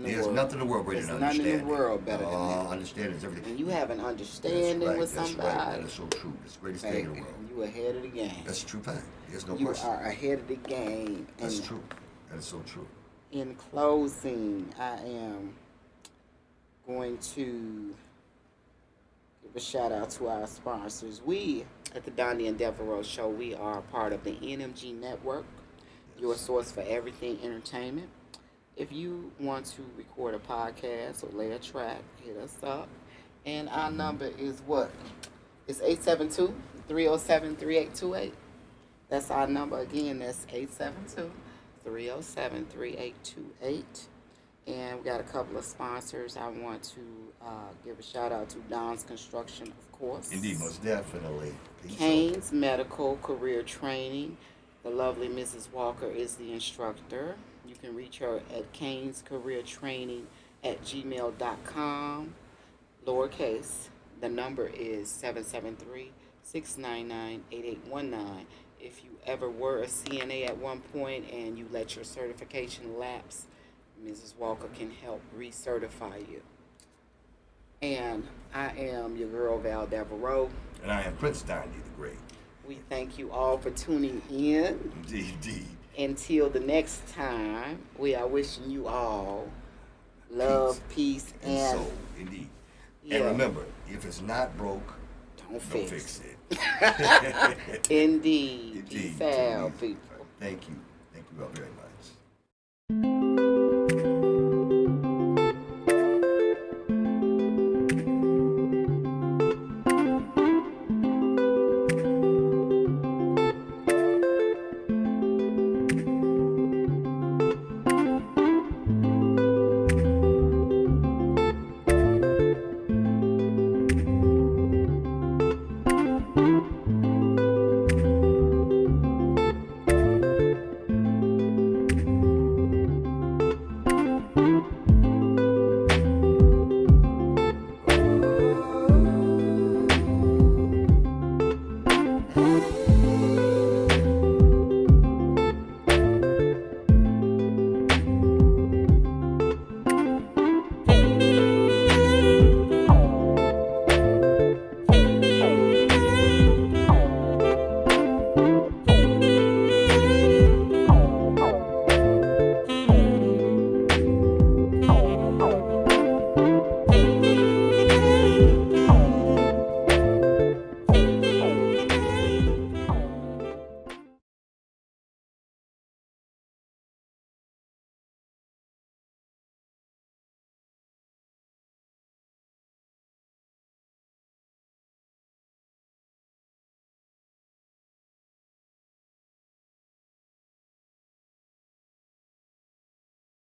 There's world. nothing in the world greater There's than nothing understanding. in the world better than that. Understanding is everything. When you have an understanding That's right, with that's somebody, right. That is so true. It's the greatest thing in the world. you ahead of the game. That's a true fact. There's no You question. are ahead of the game. That's And true. That is so true. in closing, I am going to give a shout out to our sponsors. We at the Dondi and DeVarreaux Show, we are part of the NMG Network, your source for everything entertainment. If you want to record a podcast or lay a track, hit us up. And our number is what? It's 872-307-3828. That's our number again. That's 872-307-3828. And we got a couple of sponsors. I want to give a shout out to Don's Construction, of course. Indeed, most definitely. Peace Kane's Medical Career Training. The lovely Mrs. Walker is the instructor. You can reach her at canescareertraining@gmail.com. Lowercase. The number is 773-699-8819. If you ever were a CNA at one point and you let your certification lapse, Mrs. Walker can help recertify you. And I am your girl, Val DeVarreaux. And I am Prince Dondi the Great. We thank you all for tuning in. Indeed. Until the next time, we are wishing you all love, peace, And and soul. Indeed. yeah, And remember, if it's not broke, don't don't fix fix it. it. Indeed. Indeed. Peace out, people. Thank you. Thank you all very much.